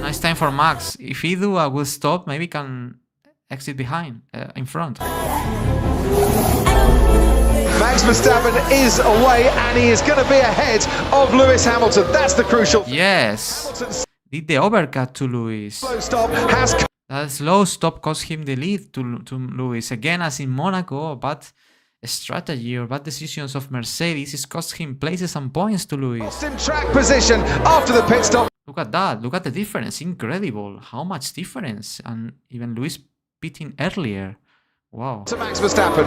Nice time for Max. If he do a good stop, maybe can exit behind, in front. Max Verstappen is away and he is going to be ahead of Lewis Hamilton. That's the crucial. Yes. Did the overcut to Lewis. Slow stop has. That slow stop cost him the lead to Lewis. Again, as in Monaco, bad strategy or bad decisions of Mercedes is cost him places and points to Lewis. Lost in track position after the pit stop. Look at that. Look at the difference. Incredible. How much difference. And even Lewis pitting earlier. Wow. To Max Verstappen.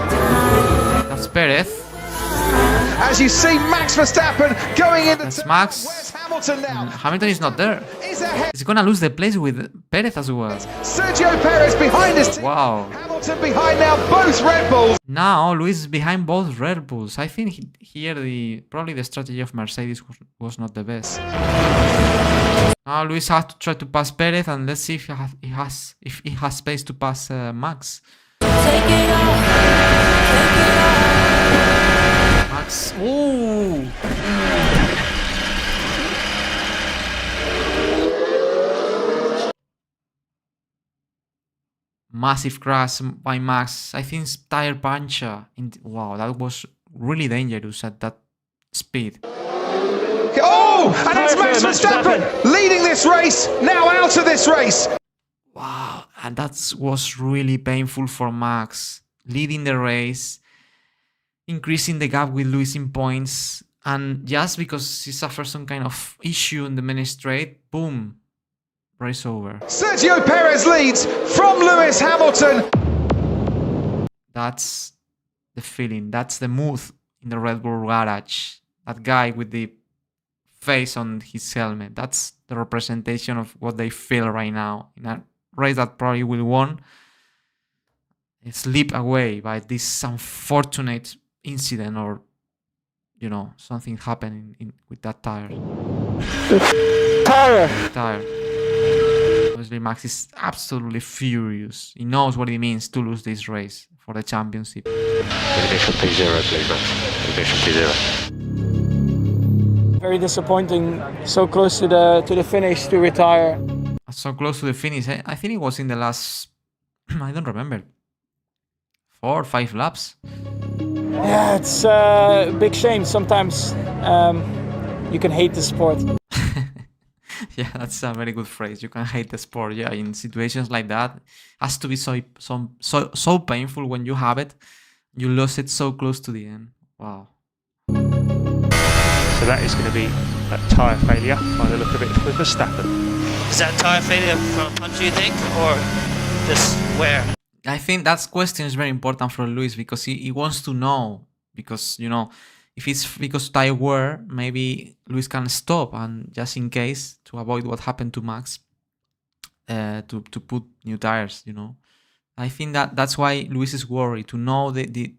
That's Perez. As you see, Max Verstappen going into. That's Max. Where's Hamilton now? Hamilton is not there. Is ahead. He's gonna lose the place with Perez as well. Sergio Perez behind his team. Wow. Hamilton behind now, both Red Bulls. Now Lewis is behind both Red Bulls. I think here probably the strategy of Mercedes was not the best. Now Lewis has to try to pass Perez, and let's see if he has space to pass Max. Max. Ooh. Massive crash by Max. I think it's tire puncture. Wow, that was really dangerous at that speed. Oh, and it's Max Verstappen leading this race, now out of this race. Wow, And that was really painful for Max. Leading the race, increasing the gap with Lewis in points, and just because he suffered some kind of issue in the main straight, boom, race over. Sergio Perez leads from Lewis Hamilton. That's the feeling, that's the mood in the Red Bull garage. That guy with the face on his helmet, that's the representation of what they feel right now in a race that probably will won. Slip away by this unfortunate incident, or something happened with that tire. Tire. Obviously, Max is absolutely furious. He knows what it means to lose this race for the championship. Ignition P0, please, Max. Ignition P0. Very disappointing. So close to the finish to retire. So close to the finish. I think it was in the last, I don't remember, 4 or 5 laps. Yeah, it's a big shame. Sometimes you can hate the sport. Yeah, that's a very good phrase. You can hate the sport. Yeah, in situations like that, it has to be so painful when you have it. You lose it so close to the end. Wow. So that is going to be a tyre failure by the look of it for Verstappen. Is that tyre failure from punch, do you think, or just wear? I think that question is very important for Lewis, because he wants to know, because if it's because tire wear, maybe Lewis can stop, and just in case, to avoid what happened to Max, to put new tires. I think that's why Lewis is worried, to know that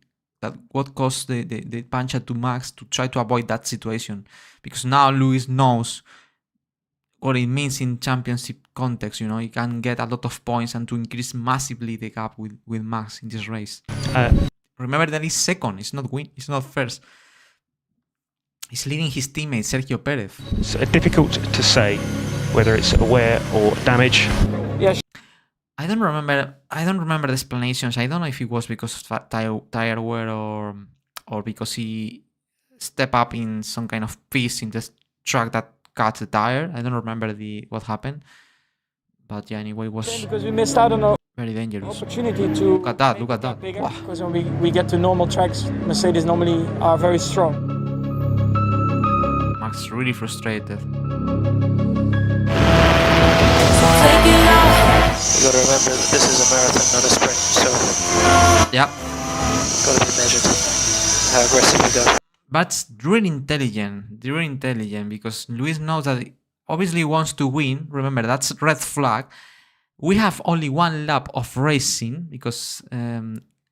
what caused the puncture to Max, to try to avoid that situation, because now Lewis knows what it means in championship context. He can get a lot of points and to increase massively the gap with Max in this race. Remember that he's second, it's not first. He's leading his teammate Sergio Perez. It's difficult to say whether it's a wear or damage. Yeah. I don't remember the explanations. I don't know if it was because of tire wear or because he stepped up in some kind of piece in the track that cut the tire. I don't remember what happened. But yeah, anyway, it was because we missed out on a very dangerous opportunity to look at that. Bigger, wow. Because when we get to normal tracks, Mercedes normally are very strong. Max is really frustrated. You got to remember that this is a marathon, not a sprint, so Yeah. got to be measured how aggressive we go. But really intelligent, because Lewis knows that he obviously wants to win. Remember, that's red flag. We have only 1 lap of racing, because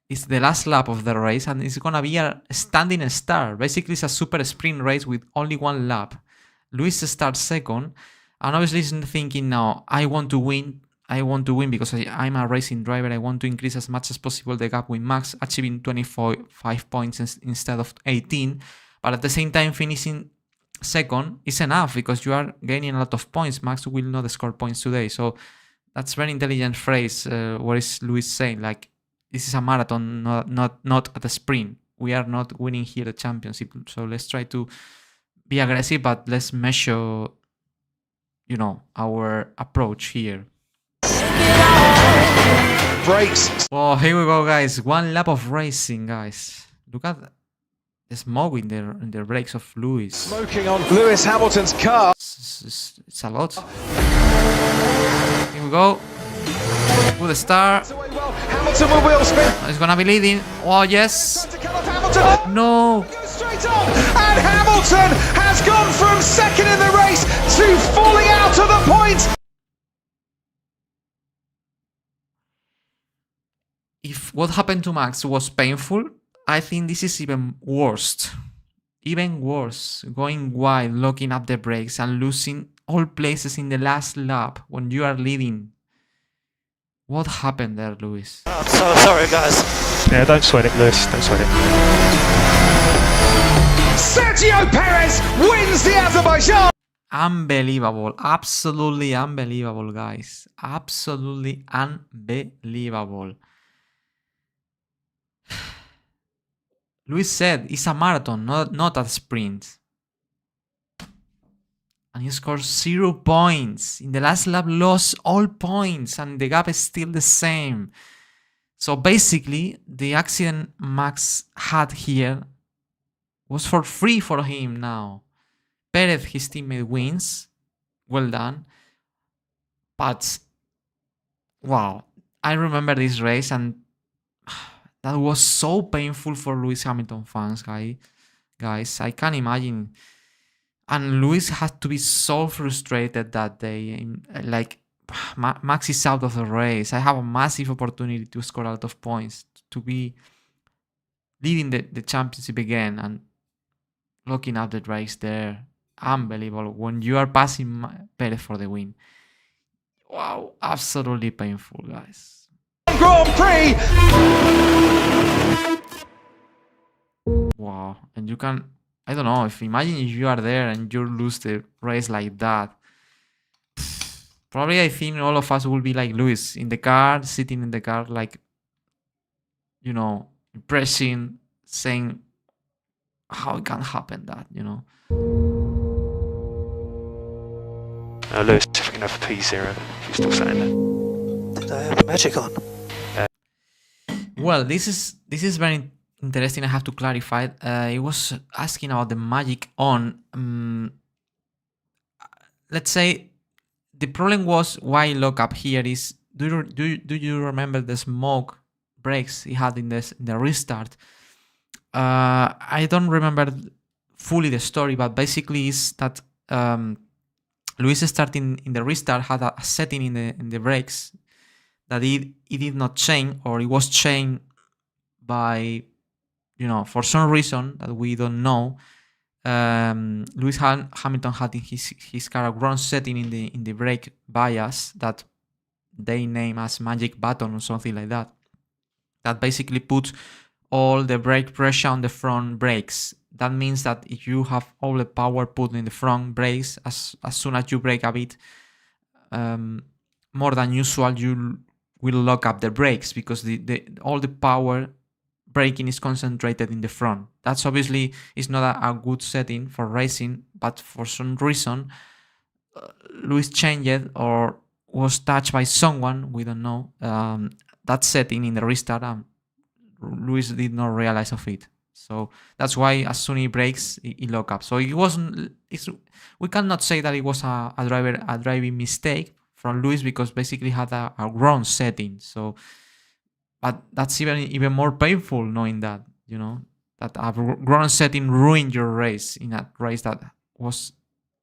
it's the last lap of the race, and it's gonna be a standing start. Basically, it's a super sprint race with only 1 lap. Lewis starts second, and obviously he's thinking now, I want to win because I'm a racing driver. I want to increase as much as possible the gap with Max, achieving 25 points instead of 18. But at the same time, finishing second is enough, because you are gaining a lot of points. Max will not score points today. So that's very intelligent phrase. What is Lewis saying? Like, this is a marathon, not at a sprint. We are not winning here the championship. So let's try to be aggressive, but let's measure, our approach here. Brakes. Oh, here we go, guys. 1 lap of racing, guys. Look at the smoke in the brakes of Lewis. Smoking on Lewis Hamilton's car. It's a lot. Here we go. Good start. Hamilton will wheel spin. He's gonna be leading. Oh, yes. No. Straight on. And Hamilton has gone from second in the race to falling out of the points. If what happened to Max was painful, I think this is even worse. Even worse. Going wide, locking up the brakes, and losing all places in the last lap when you are leading. What happened there, Lewis? I'm so sorry, guys. Yeah, don't sweat it, Lewis. Don't sweat it. Sergio Perez wins the Azerbaijan. Unbelievable. Absolutely unbelievable, guys. Absolutely unbelievable. Lewis said it's a marathon, not a sprint. and he scores 0 points. In the last lap, lost all points, and the gap is still the same. So basically, the accident Max had here was for free for him now. Perez, his teammate, wins. Well done. But, wow, I remember this race, and that was so painful for Lewis Hamilton fans, guys. I can't imagine. And Lewis had to be so frustrated that day. Like, Max is out of the race. I have a massive opportunity to score a lot of points, to be leading the championship again, and looking up the race there. Unbelievable. When you are passing Perez for the win. Wow, absolutely painful, guys. Grand Prix! Wow, and you can, I don't know, imagine if you are there and you lose the race like that. Probably I think all of us will be like Lewis, in the car, sitting in the car, like, you know, pressing, saying how it can happen that, you know. Lewis, if we can have P0, if you're still saying that. Did I have magic on? Well, this is very interesting. I have to clarify. It was asking about the magic on. Let's say the problem was why lock up here is. Do you remember the smoke breaks he had in the restart? I don't remember fully the story, but basically is that Lewis starting in the restart had a setting in the brakes that it did not change, or it was changed by, you know, for some reason that we don't know. Lewis Hamilton had in his car a wrong setting in the brake bias that they name as magic button or something like that. That basically puts all the brake pressure on the front brakes. That means that if you have all the power put in the front brakes, as soon as you brake a bit more than usual, you will lock up the brakes, because all the power braking is concentrated in the front. That's obviously is not a good setting for racing, but for some reason Lewis changed it, or was touched by someone, we don't know, that setting in the restart, and Lewis did not realize of it. So that's why as soon as he brakes, he lock up. So it wasn't. We cannot say that it was a driving mistake from Lewis, because basically had a wrong setting. So, but that's even more painful knowing that, you know, that a wrong setting ruined your race in a race that was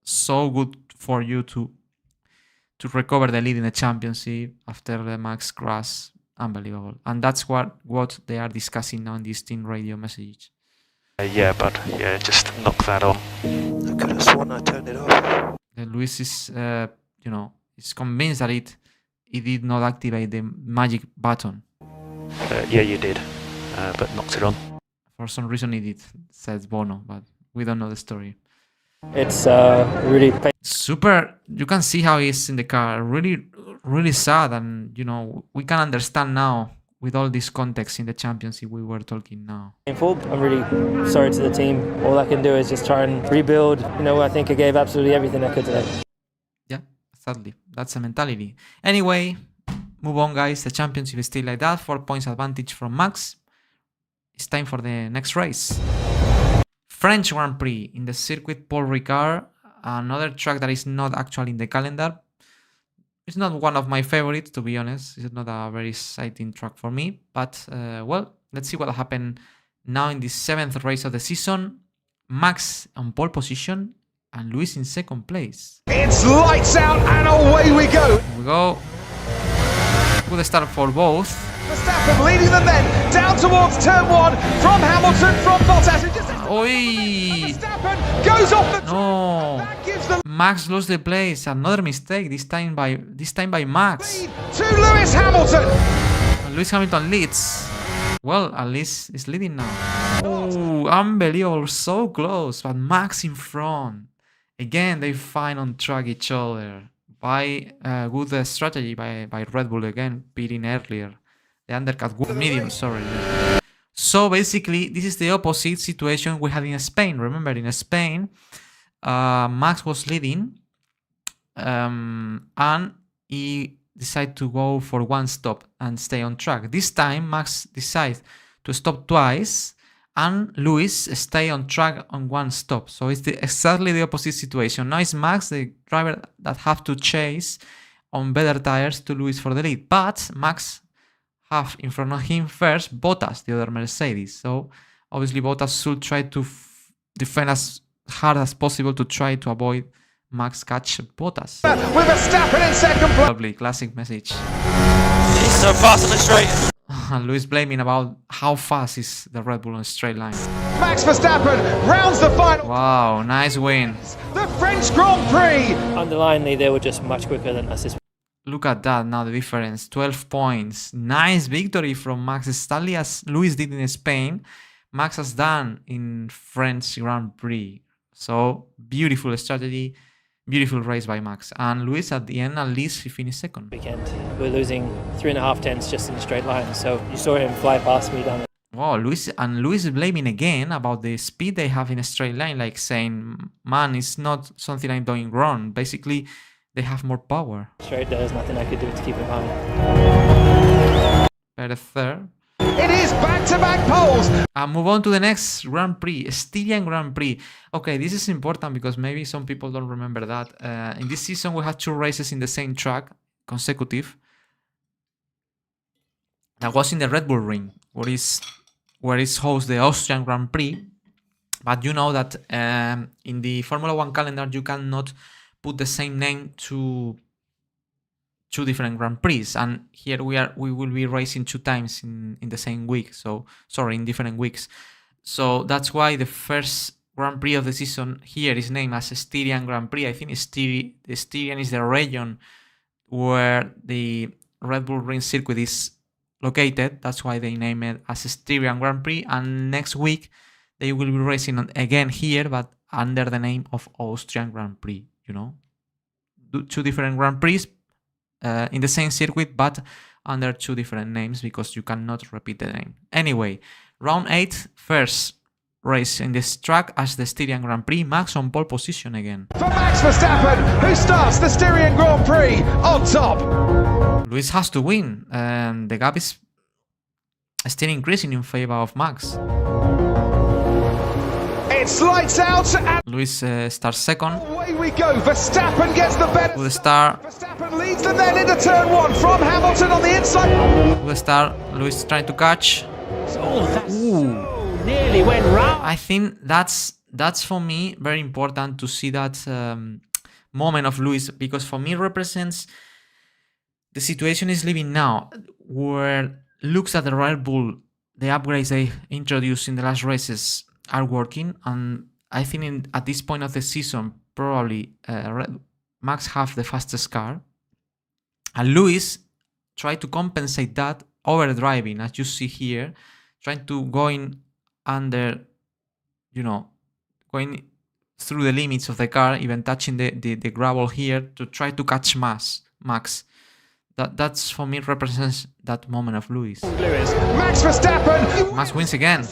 so good for you to recover the lead in the championship after the Max crash. Unbelievable. And that's what they are discussing now in this team radio message. Yeah, but yeah, just knock that on. I could have sworn I turned it off. Lewis is, you know, is convinced that it did not activate the magic button. Yeah, you did, but knocked it on. For some reason it did, says Bono, but we don't know the story. It's really super. You can see how he's in the car. Really sad, and you know, we can understand now with all this context in the championship we were talking now. Painful. I'm really sorry to the team. All I can do is just try and rebuild. You know, I think I gave absolutely everything I could today. Yeah, sadly, that's a mentality. Anyway, move on, guys. The championship is still like that. 4 points advantage from Max. It's time for the next race. French Grand Prix in the circuit Paul Ricard. Another track that is not actually in the calendar. It's not one of my favorites, to be honest. It's not a very exciting track for me. But, well, let's see what happened now in the 7th race of the season. Max on pole position and Lewis in second place. It's lights out and away we go. Here we go. Good start for both. Verstappen leading them then down towards turn 1 from Hamilton, from Bottas. Oi! Verstappen goes off the No. That gives the Max lost the place. Another mistake. This time by Max. lead to Lewis Hamilton. Lewis Hamilton leads. Well, at least is leading now. Oh, unbelievable. So close. But Max in front. Again, they find on track each other. By good strategy by Red Bull again, pitting earlier. The undercut good medium, sorry. So basically, this is the opposite situation we had in Spain. Remember, in Spain, Max was leading and he decided to go for one stop and stay on track. This time, Max decided to stop twice, and Lewis stay on track on one stop. So it's exactly the opposite situation. Now it's Max, the driver, that have to chase on better tires to Lewis for the lead. But Max have in front of him first Bottas, the other Mercedes. So obviously Bottas should try to defend as hard as possible to try to avoid Max catch Bottas. With Verstappen in second place. Lovely, classic message. He's so fast on the straight. Lewis blaming about how fast is the Red Bull on a straight line. Max Verstappen rounds the final. Wow, nice win. The French Grand Prix. Underlyingly, they were just much quicker than us. Look at that now, the difference, 12 points. Nice victory from Max Stanley, as Lewis did in Spain. Max has done in French Grand Prix. So beautiful strategy, beautiful race by Max. And Lewis at the end, at least he finished second. Weekend, we're losing 3.5 tenths just in a straight line. So you saw him fly past me down. Wow, Lewis is blaming again about the speed they have in a straight line, like saying, man, it's not something I'm doing wrong. Basically, they have more power. Straight, there's nothing I could do to keep him behind. Perez third. It is back-to-back poles. And move on to the next Grand Prix, Styrian Grand Prix. Okay, this is important because maybe some people don't remember that. In this season, we had 2 races in the same track, consecutive. That was in the Red Bull Ring, where is host the Austrian Grand Prix. But you know that in the Formula 1 calendar, you cannot put the same name to 2 different Grand Prix, and here we will be racing 2 times in the same week. So sorry, in different weeks. So that's why the first Grand Prix of the season here is named as Styrian Grand Prix. I think the Styrian is the region where the Red Bull Ring circuit is located. That's why they name it as Styrian Grand Prix. And next week they will be racing again here, but under the name of Austrian Grand Prix. You know, 2 different Grand Prix in the same circuit, but under 2 different names because you cannot repeat the name. Anyway, round 8, first race in this track as the Styrian Grand Prix. Max on pole position again. For Max Verstappen, who starts the Styrian Grand Prix on top. Lewis has to win, and the gap is still increasing in favor of Max. It's lights out and Lewis starts second. away we go. Verstappen gets the better. Good start. Verstappen leads them then into turn 1 from Hamilton on the inside. Good start. Lewis trying to catch. Ooh. Nearly went round. I think that's for me very important to see that moment of Lewis, because for me it represents the situation is living now, where looks at the Red Bull, the upgrades they introduced in the last races are working, and I think at this point of the season probably Max have the fastest car, and Lewis tried to compensate that overdriving, as you see here, trying to going under, you know, going through the limits of the car, even touching the gravel here to try to catch Max. That's for me represents that moment of Lewis. Max Verstappen. Max wins again.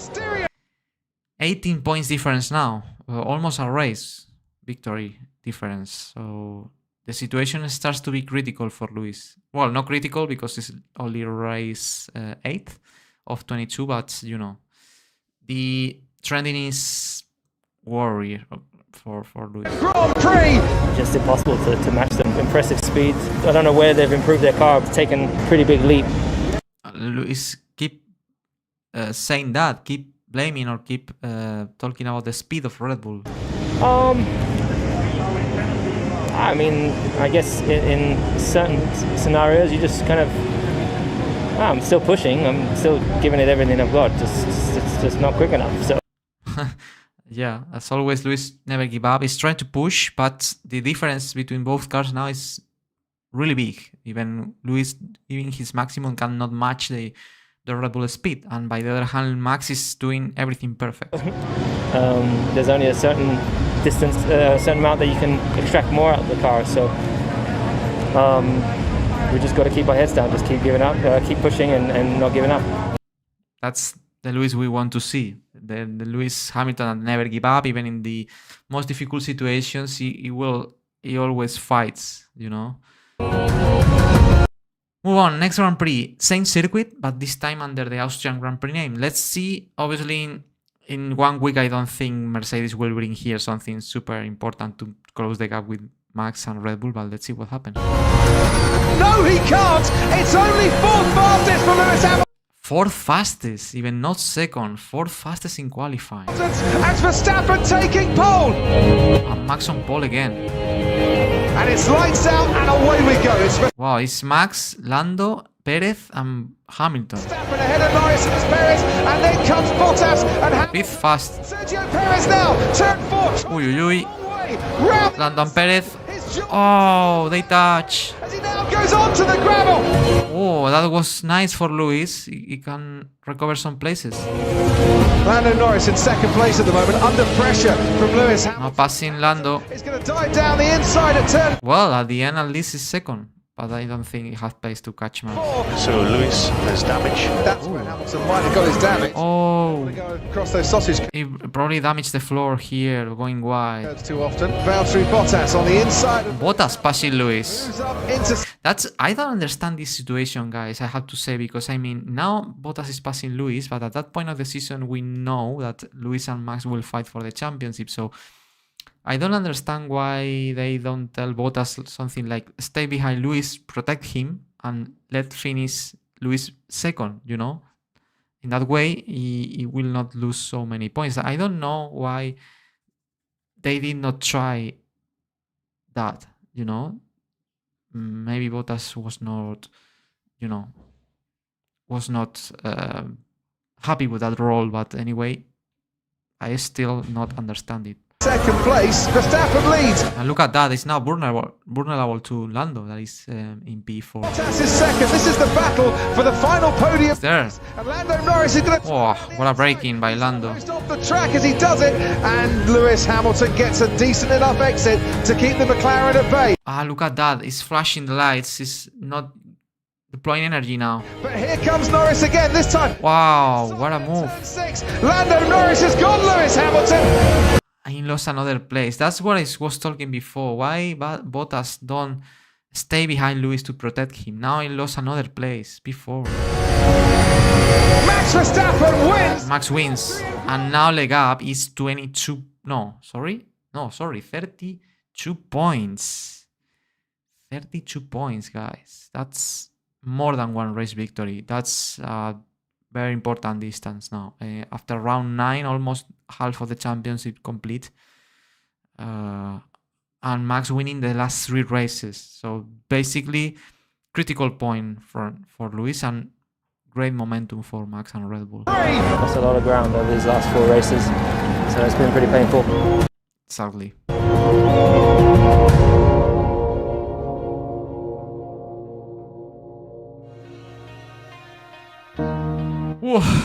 18 points difference now, almost a race victory difference. So the situation starts to be critical for Lewis. Well, not critical because it's only race 8 of 22, but you know, the trending is worry for Lewis. Grand Prix. Just impossible to match them. Impressive speed. I don't know where they've improved their car. It's taken a pretty big leap. Lewis keep saying that, keep blaming or keep talking about the speed of Red Bull. I mean, I guess in certain scenarios, you just kind of, I'm still pushing. I'm still giving it everything I've got. It's just not quick enough. So. Yeah, as always, Lewis never give up. He's trying to push, but the difference between both cars now is really big. Even Lewis, even his maximum cannot match the Red Bull speed. And by the other hand, Max is doing everything perfect. There's only a certain distance, a certain amount that you can extract more out of the car. So we just got to keep our heads down, just keep giving up, keep pushing and not giving up. That's the Lewis we want to see. The Lewis Hamilton that never give up, even in the most difficult situations. He will he always fights, you know. Move on, next Grand Prix, same circuit, but this time under the Austrian Grand Prix name. Let's see, obviously in 1 week I don't think Mercedes will bring here something super important to close the gap with Max and Red Bull, but let's see what happens. No, he can't! It's only 4th fastest for Lewis Hamilton! 4th fastest, even not second, 4th fastest in qualifying. As Verstappen taking pole! And Max on pole again. And it's lights out and away we go. Wow, it's Max, Lando, Perez and Hamilton. Verstappen ahead of Norris and Perez, and then comes Bottas and 5th fast. Sergio Perez now, turn 4. Uy, uy, uy. Lando and Perez. Oh, they touch. As he now goes on to the gravel. Oh, that was nice for Lewis. He can recover some places. Lando Norris in 2nd place at the moment, under pressure from Lewis Hamilton. Now passing Lando. He's going to dive down the inside at turn. Well, at the end, at least he's second. But I don't think he has pace to catch Max. So Lewis has damage. That's where Hamilton might have got his damage. Oh. Go across those sausage. He probably damaged the floor here, going wide. Too often. Valtteri Bottas on the inside. Bottas passing Lewis. Moves up into... I don't understand this situation, guys, I have to say, because I mean, now Bottas is passing Lewis, but at that point of the season, we know that Lewis and Max will fight for the championship, so I don't understand why they don't tell Bottas something like, stay behind Lewis, protect him, and let finish Lewis second, you know? In that way, he will not lose so many points. I don't know why they did not try that, you know? Maybe Bottas was not, you know, happy with that role, but anyway, I still not understand it. 2nd place, Verstappen leads. And look at that, it's now vulnerable to Lando, that is in P4. Bottas is 2nd. This is the battle for the final podium. It's there. And Lando Norris is going to... Oh, what a break-in by Lando. Off the track as he does it, and Lewis Hamilton gets a decent enough exit to keep the McLaren at bay. Ah, look at that, it's flashing the lights, it's not deploying energy now. But here comes Norris again, this time. Wow, what a move. Turn 6, Lando Norris has got Lewis Hamilton. He lost another place. That's what I was talking before. Why Bottas don't stay behind Lewis to protect him? Now he lost another place before. Max Verstappen wins. Max wins. And now the gap is 32. No, sorry. 32 points. 32 points, guys. That's more than one race victory. That's very important distance now. After round 9, almost half of the championship complete. And Max winning the last 3 races. So basically, critical point for Lewis and great momentum for Max and Red Bull. Lost a lot of ground over these last 4 races, so it's been pretty painful. Sadly.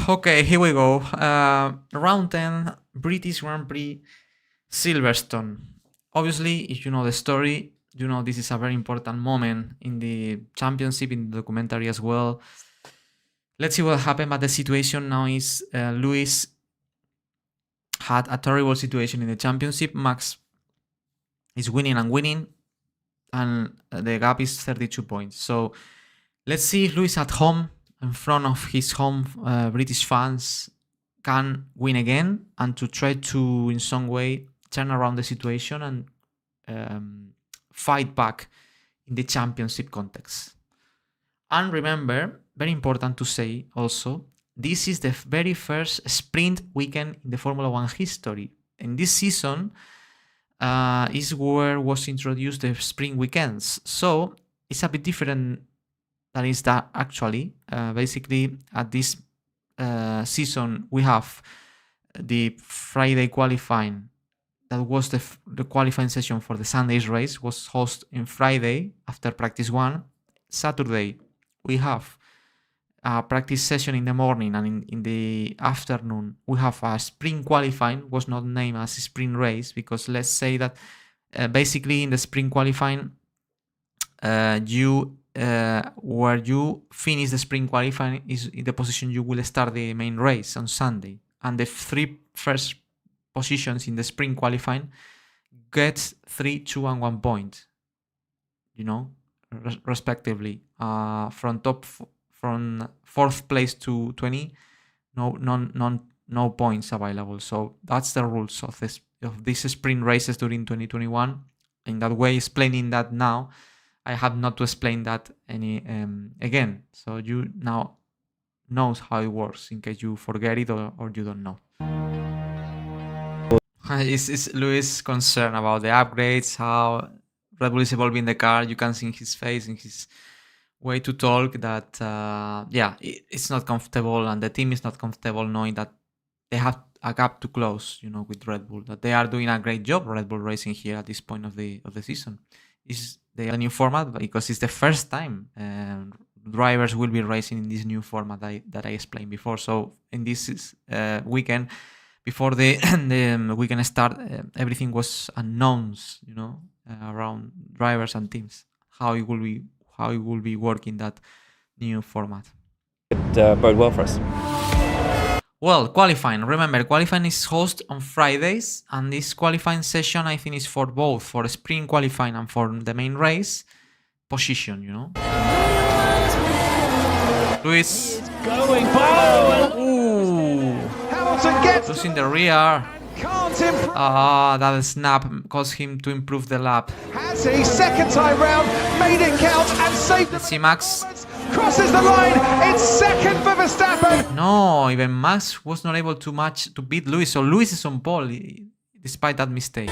Okay, here we go. Round 10, British Grand Prix, Silverstone. Obviously, if you know the story, you know this is a very important moment in the championship, in the documentary as well. Let's see what happened, but the situation now is Lewis had a terrible situation in the championship. Max is winning, and the gap is 32 points. So let's see if Lewis at home, in front of his home British fans, can win again and to try to, in some way, turn around the situation and fight back in the championship context. And remember, very important to say also, this is the very first sprint weekend in the Formula 1 history. In this season is where was introduced the sprint weekends. So it's a bit different than is that actually. Basically, at this season, we have the Friday qualifying. That was the qualifying session for the Sunday's race, was hosted in Friday after practice 1. Saturday, we have a practice session in the morning, and in the afternoon, we have a sprint qualifying. Was not named as a sprint race because let's say that basically in the sprint qualifying, where you finish the sprint qualifying is in the position you will start the main race on Sunday, and the 3 first positions in the sprint qualifying gets 3, 2, and 1 point. You know, respectively. From fourth place to 20, no points available. So that's the rules of these sprint races during 2021. In that way, explaining that now, I have not to explain that again. So you now knows how it works in case you forget it or you don't know. Is Luis concerned about the upgrades, how Red Bull is evolving the car? You can see in his face, in his way to talk that, it's not comfortable and the team is not comfortable knowing that they have a gap to close, you know, with Red Bull. That they are doing a great job, Red Bull Racing, here at this point of the season. Is the new format because it's the first time drivers will be racing in this new format that I explained before. So in this weekend, before the weekend start, everything was unknowns, you know, around drivers and teams, how it will be working that new format. It bode well for us. Well, qualifying. Remember, qualifying is hosted on Fridays, and this qualifying session, I think, is for both, for sprint qualifying and for the main race position, you know. Luis. Going by. Ooh. Hamilton gets losing the rear. That snap caused him to improve the lap. Has he? Second time round, made it count and saved. Let's see, Max. Crosses the line. It's second for Verstappen. No, even Max was not able to beat Lewis. So Lewis is on pole despite that mistake.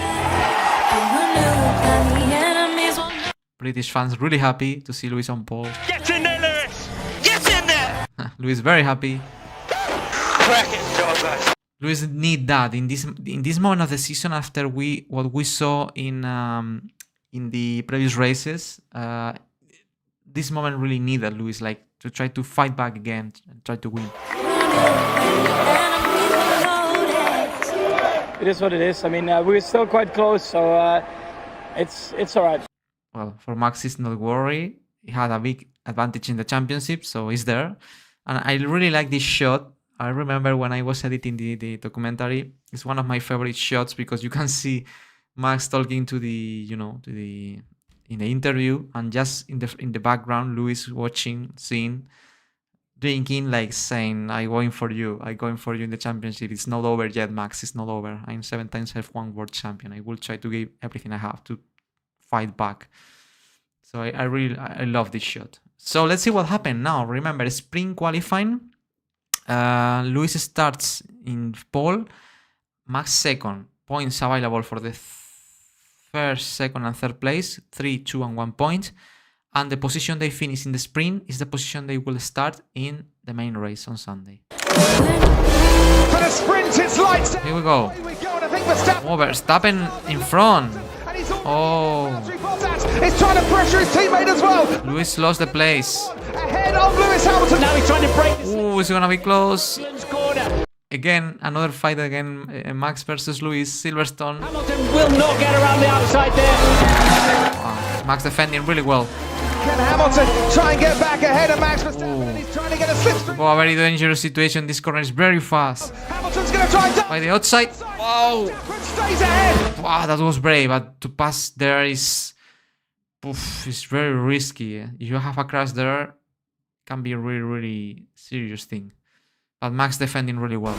British fans really happy to see Lewis on pole. Get in there, Lewis! Get in there! Lewis very happy. Cracking job, guys. Lewis need that in this moment of the season after what we saw in the previous races. This moment really needed Lewis, like, to try to fight back again and try to win. It is what it is. I mean, we're still quite close, so it's all right. Well, for Max, he's not worried. He had a big advantage in the championship, so he's there. And I really like this shot. I remember when I was editing the documentary, it's one of my favorite shots because you can see Max talking to in the interview, and just in the background, Lewis watching, seeing, drinking, like saying, I'm going for you in the championship. It's not over yet, Max. It's not over. I'm 7 times F1 world champion. I will try to give everything I have to fight back. So I love this shot. So let's see what happened now. Remember, sprint qualifying. Lewis starts in pole. Max second. Points available for the first, second, and third place. 3, 2, and 1 point. And the position they finish in the sprint is the position they will start in the main race on Sunday. For the sprint, it's lights out. Here we go. Oh, Verstappen in front. Oh. He's trying to pressure his teammate as well. Lewis lost the place. Ahead of Lewis Hamilton. Now he's trying to break this. Ooh, it's gonna be close. Again, another fight again. Max versus Lewis. Silverstone. Hamilton will not get around the outside there. Wow. Max defending really well. Can Hamilton try and get back ahead of Max Verstappen? He's trying to get a slipstream. Oh, a very dangerous situation. This corner is very fast. Hamilton's going to try and by the outside. Wow. Stays ahead. Wow, that was brave, but to pass there is it's very risky. If you have a crash there, it can be a really, really serious thing. But Max defending really well.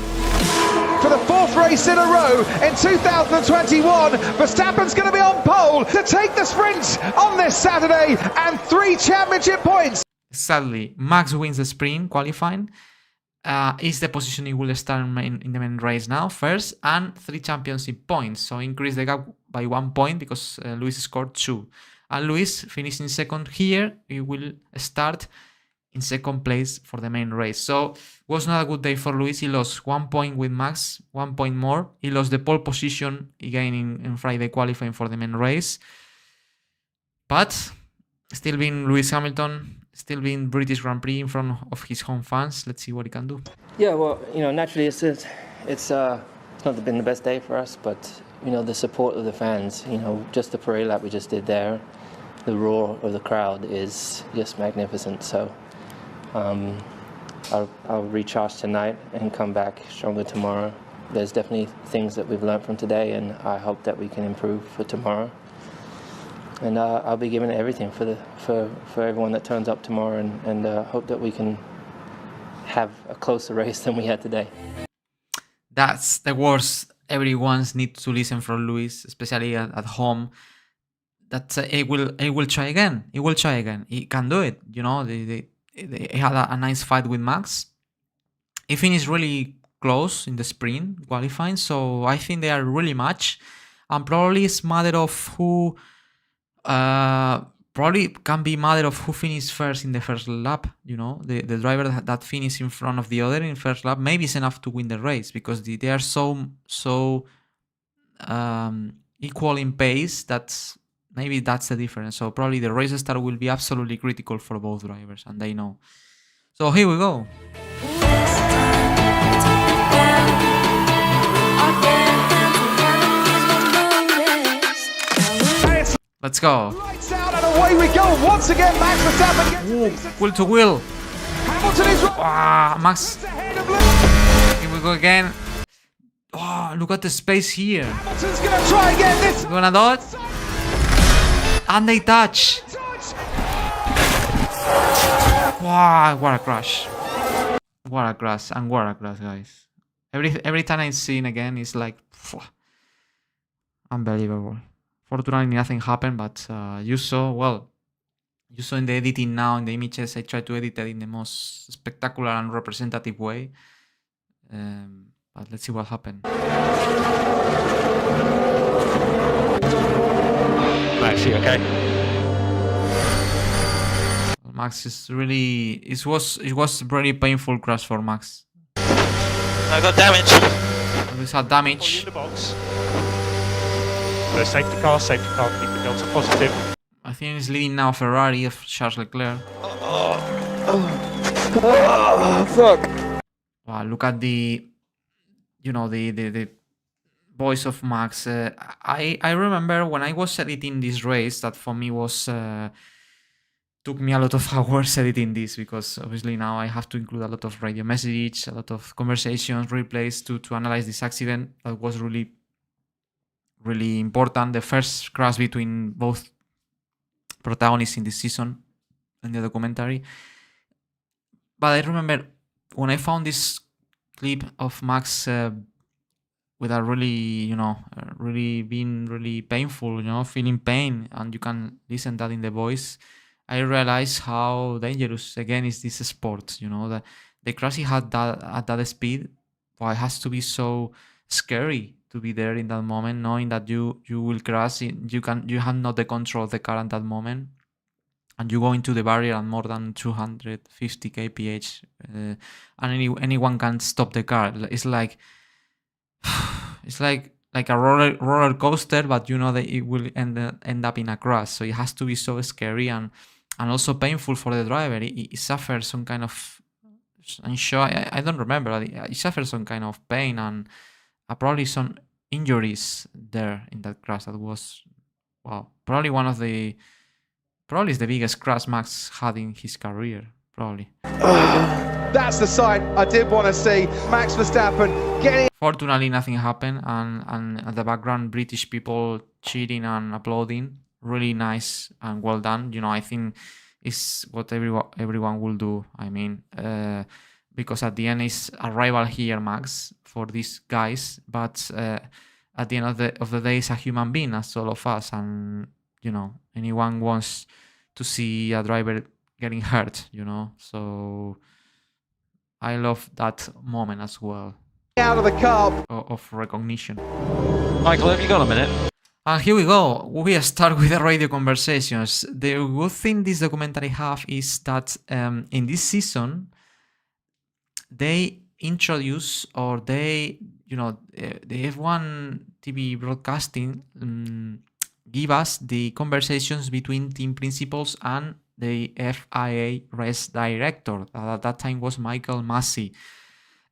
For the fourth race in a row in 2021, Verstappen's going to be on pole to take the sprint on this Saturday and 3 championship points. Sadly, Max wins the sprint qualifying. Is the position he will start in the main race now, first, and 3 championship points. So increase the gap by 1 point because Lewis scored 2. And Lewis finishing second here, he will start in second place for the main race. So was not a good day for Lewis. He lost 1 point with Max, 1 point more. He lost the pole position again in Friday qualifying for the main race. But still being Lewis Hamilton, still being British Grand Prix in front of his home fans. Let's see what he can do. Yeah, well, naturally it's not been the best day for us, but the support of the fans, just the parade lap we just did there, the roar of the crowd is just magnificent. So I'll recharge tonight and come back stronger tomorrow. there's definitely things that we've learned from today, and I hope that we can improve for tomorrow. And I'll be giving it everything for everyone that turns up tomorrow, and hope that we can have a closer race than we had today. That's the words everyone needs to listen from Lewis, especially at home. That he will try again. He will try again. He can do it. You know, they had a nice fight with Max. He finished really close in the sprint qualifying, so I think they are really matched. And probably it's matter of who. Probably can be matter of who finished first in the first lap. You know, the driver that finished in front of the other in first lap maybe is enough to win the race, because they are so equal in pace that maybe that's the difference. So probably the race start will be absolutely critical for both drivers, and they know. So here we go. Let's go. Lights out and away we go. Once again, Max Verstappen gets Wheel to wheel. Hamilton is right. Max. Here we go again. Oh, look at the space here. Hamilton's gonna try again. This Gonna dot. And they touch. Wow, what a crash. What a crash, and what a crash, guys. Every time I see it again, it's like unbelievable. Fortunately, nothing happened, but you saw in the editing now, in the images, I try to edit it in the most spectacular and representative way. But let's see what happened. Max, you okay? Max is really... It was very painful crash for Max. I got damage. He had damage. In the box. So safety car, keep the delta positive. I think he's leading now Ferrari of Charles Leclerc. Fuck. Wow, look at the voice of Max. I remember when I was editing this race, that for me was took me a lot of hours editing this, because obviously now I have to include a lot of radio messages, a lot of conversations, replays to analyze this accident. That was really important. The first crash between both protagonists in this season in the documentary. But I remember when I found this clip of Max with a really, being really painful, feeling pain, and you can listen that in the voice, I realized how dangerous again is this sport. The crash he had at that speed, it has to be so scary to be there in that moment, knowing that you will crash. You have not the control of the car at that moment, and you go into the barrier at more than 250 kph, and anyone can stop the car. It's like a roller coaster, but that it will end up in a crash. So it has to be so scary and also painful for the driver. He suffers some kind of, I'm sure, I don't remember, but he suffers some kind of pain and probably some injuries there in that crash. That was, wow, probably is the biggest crash Max had in his career, probably. That's the sight I did want to see. Max Verstappen getting... Fortunately, nothing happened, and at the background, British people cheering and applauding. Really nice and well done. I think it's what everyone will do. I mean, because at the end it's a rival here, Max, for these guys. But at the end of the day, it's a human being, as all of us, and anyone wants to see a driver getting hurt. So I love that moment as well. Out of the car. Of recognition. Michael, have you got a minute? And here we go. We start with the radio conversations. The good thing this documentary have is that in this season, they introduce, or the F1 TV broadcasting give us the conversations between team principals and the FIA race director. At that time was Michael Massey.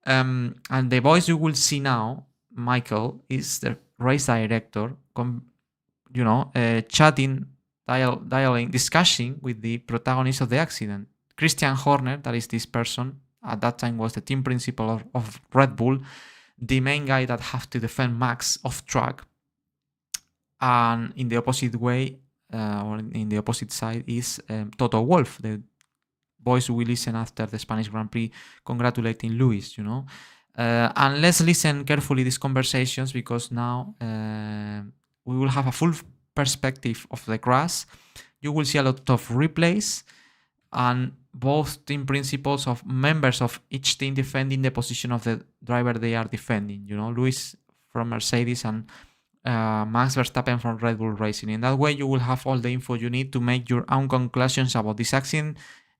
And the voice you will see now, Michael, is the race director, chatting, dialing, discussing with the protagonist of the accident. Christian Horner, that is this person, at that time was the team principal of Red Bull, the main guy that have to defend Max off track. And in the opposite way, or in the opposite side, is Toto Wolff, the voice we listen after the Spanish Grand Prix congratulating Lewis, you know. And let's listen carefully these conversations, because now we will have a full perspective of the crash. You will see a lot of replays, and both team principals of members of each team defending the position of the driver they are defending. You know, Lewis from Mercedes and Max Verstappen from Red Bull Racing. In that way, you will have all the info you need to make your own conclusions about this accident.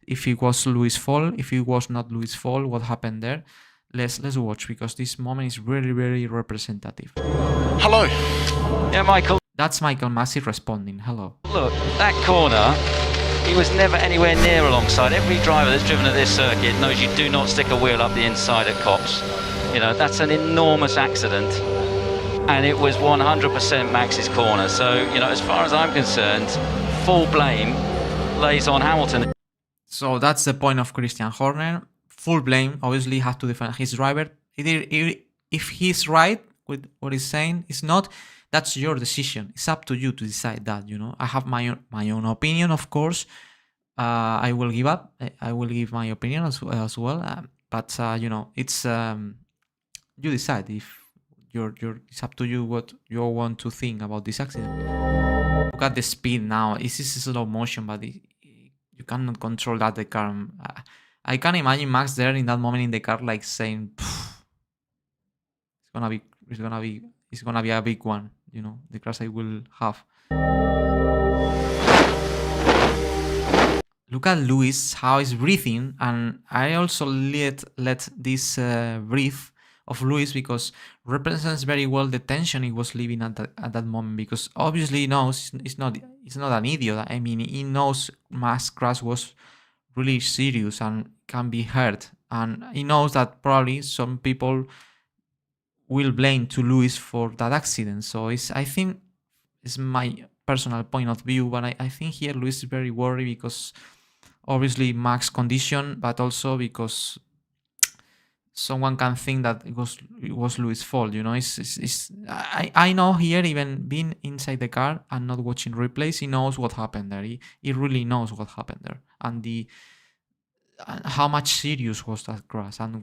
If it was Lewis' fault, if it was not Lewis' fault, what happened there. Let's watch, because this moment is really, very representative. Hello. Yeah, Michael. That's Michael Massey responding. Hello. Look, that corner, he was never anywhere near alongside. Every driver that's driven at this circuit knows you do not stick a wheel up the inside at Copse. You know, that's an enormous accident. And it was 100% Max's corner. So, you know, as far as I'm concerned, full blame lays on Hamilton. So that's the point of Christian Horner. Full blame, obviously, has to defend his driver. If he's right with what he's saying, it's not. That's your decision. It's up to you to decide that. You know, I have my own opinion, of course. I will give my opinion as well. But you know, it's you decide. If it's up to you what you want to think about this accident. Look at the speed now. This is slow motion, but you cannot control that the car. I can imagine Max there in that moment in the car, like saying, "It's gonna be a big one." You know, the crash I will have. Look at Lewis, how he's breathing, and I also let this breath of Lewis, because represents very well the tension he was living at that moment. Because obviously he knows he's not an idiot. I mean, he knows Max crash was really serious and can be hurt, and he knows that probably some people will blame to Lewis for that accident. So I think it's my personal point of view, but I think here Lewis is very worried, because obviously Max's condition, but also because someone can think that it was Lewis' fault. You know, I know here, even being inside the car and not watching replays, he knows what happened there. He really knows what happened there, and how much serious was that crash, and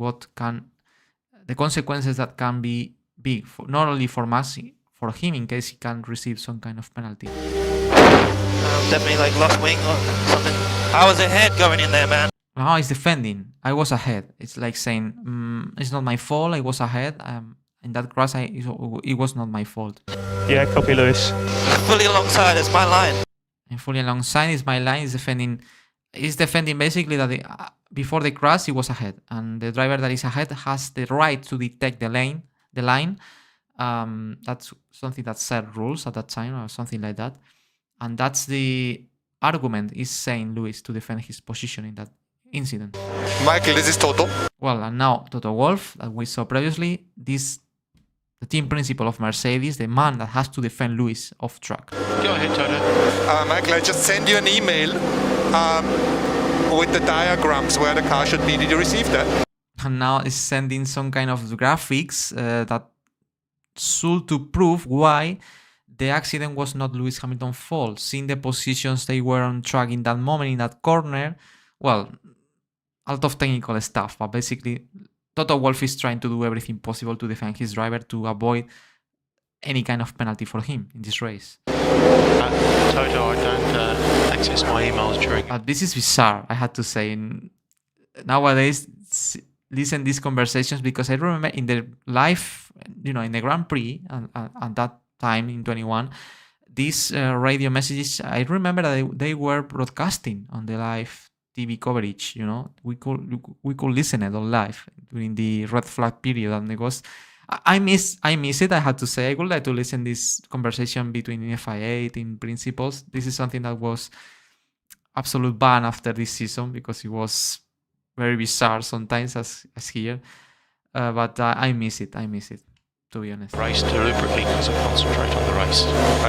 the consequences that can be big, not only for Max, for him, in case he can receive some kind of penalty. Definitely like lost wing or something. I was ahead going in there, man. Now he's defending. I was ahead. It's like saying, it's not my fault. I was ahead. In that crash, it was not my fault. Yeah, copy, Lewis. Fully alongside is my line. And fully alongside is my line. He's defending basically that before the crash, he was ahead, and the driver that is ahead has the right to detect the line. That's something that set rules at that time, or something like that. And that's the argument is saying Lewis to defend his position in that incident. Michael, this is Toto. Well, and now Toto Wolff, that we saw previously, the team principal of Mercedes, the man that has to defend Lewis off track. Go ahead, Toto. Michael, I just sent you an email with the diagrams where the car should be. Did you receive that? And now it's sending some kind of graphics that should to prove why the accident was not Lewis Hamilton's fault. Seeing the positions they were on track in that moment, in that corner, well, a lot of technical stuff, but basically Toto Wolff is trying to do everything possible to defend his driver to avoid any kind of penalty for him in this race. Toto, I don't access my emails during... But this is bizarre, I had to say. Nowadays, listen these conversations, because I remember in the live, in the Grand Prix, and that time in 21, these radio messages, I remember that they were broadcasting on the live TV coverage. We could listen it on live during the red flag period, and it was I miss it. I had to say I would like to listen this conversation between FIA team principals. This is something that was absolute ban after this season, because it was very bizarre sometimes as here. But I miss it. To be honest. Race deliberately because I concentrate on the race.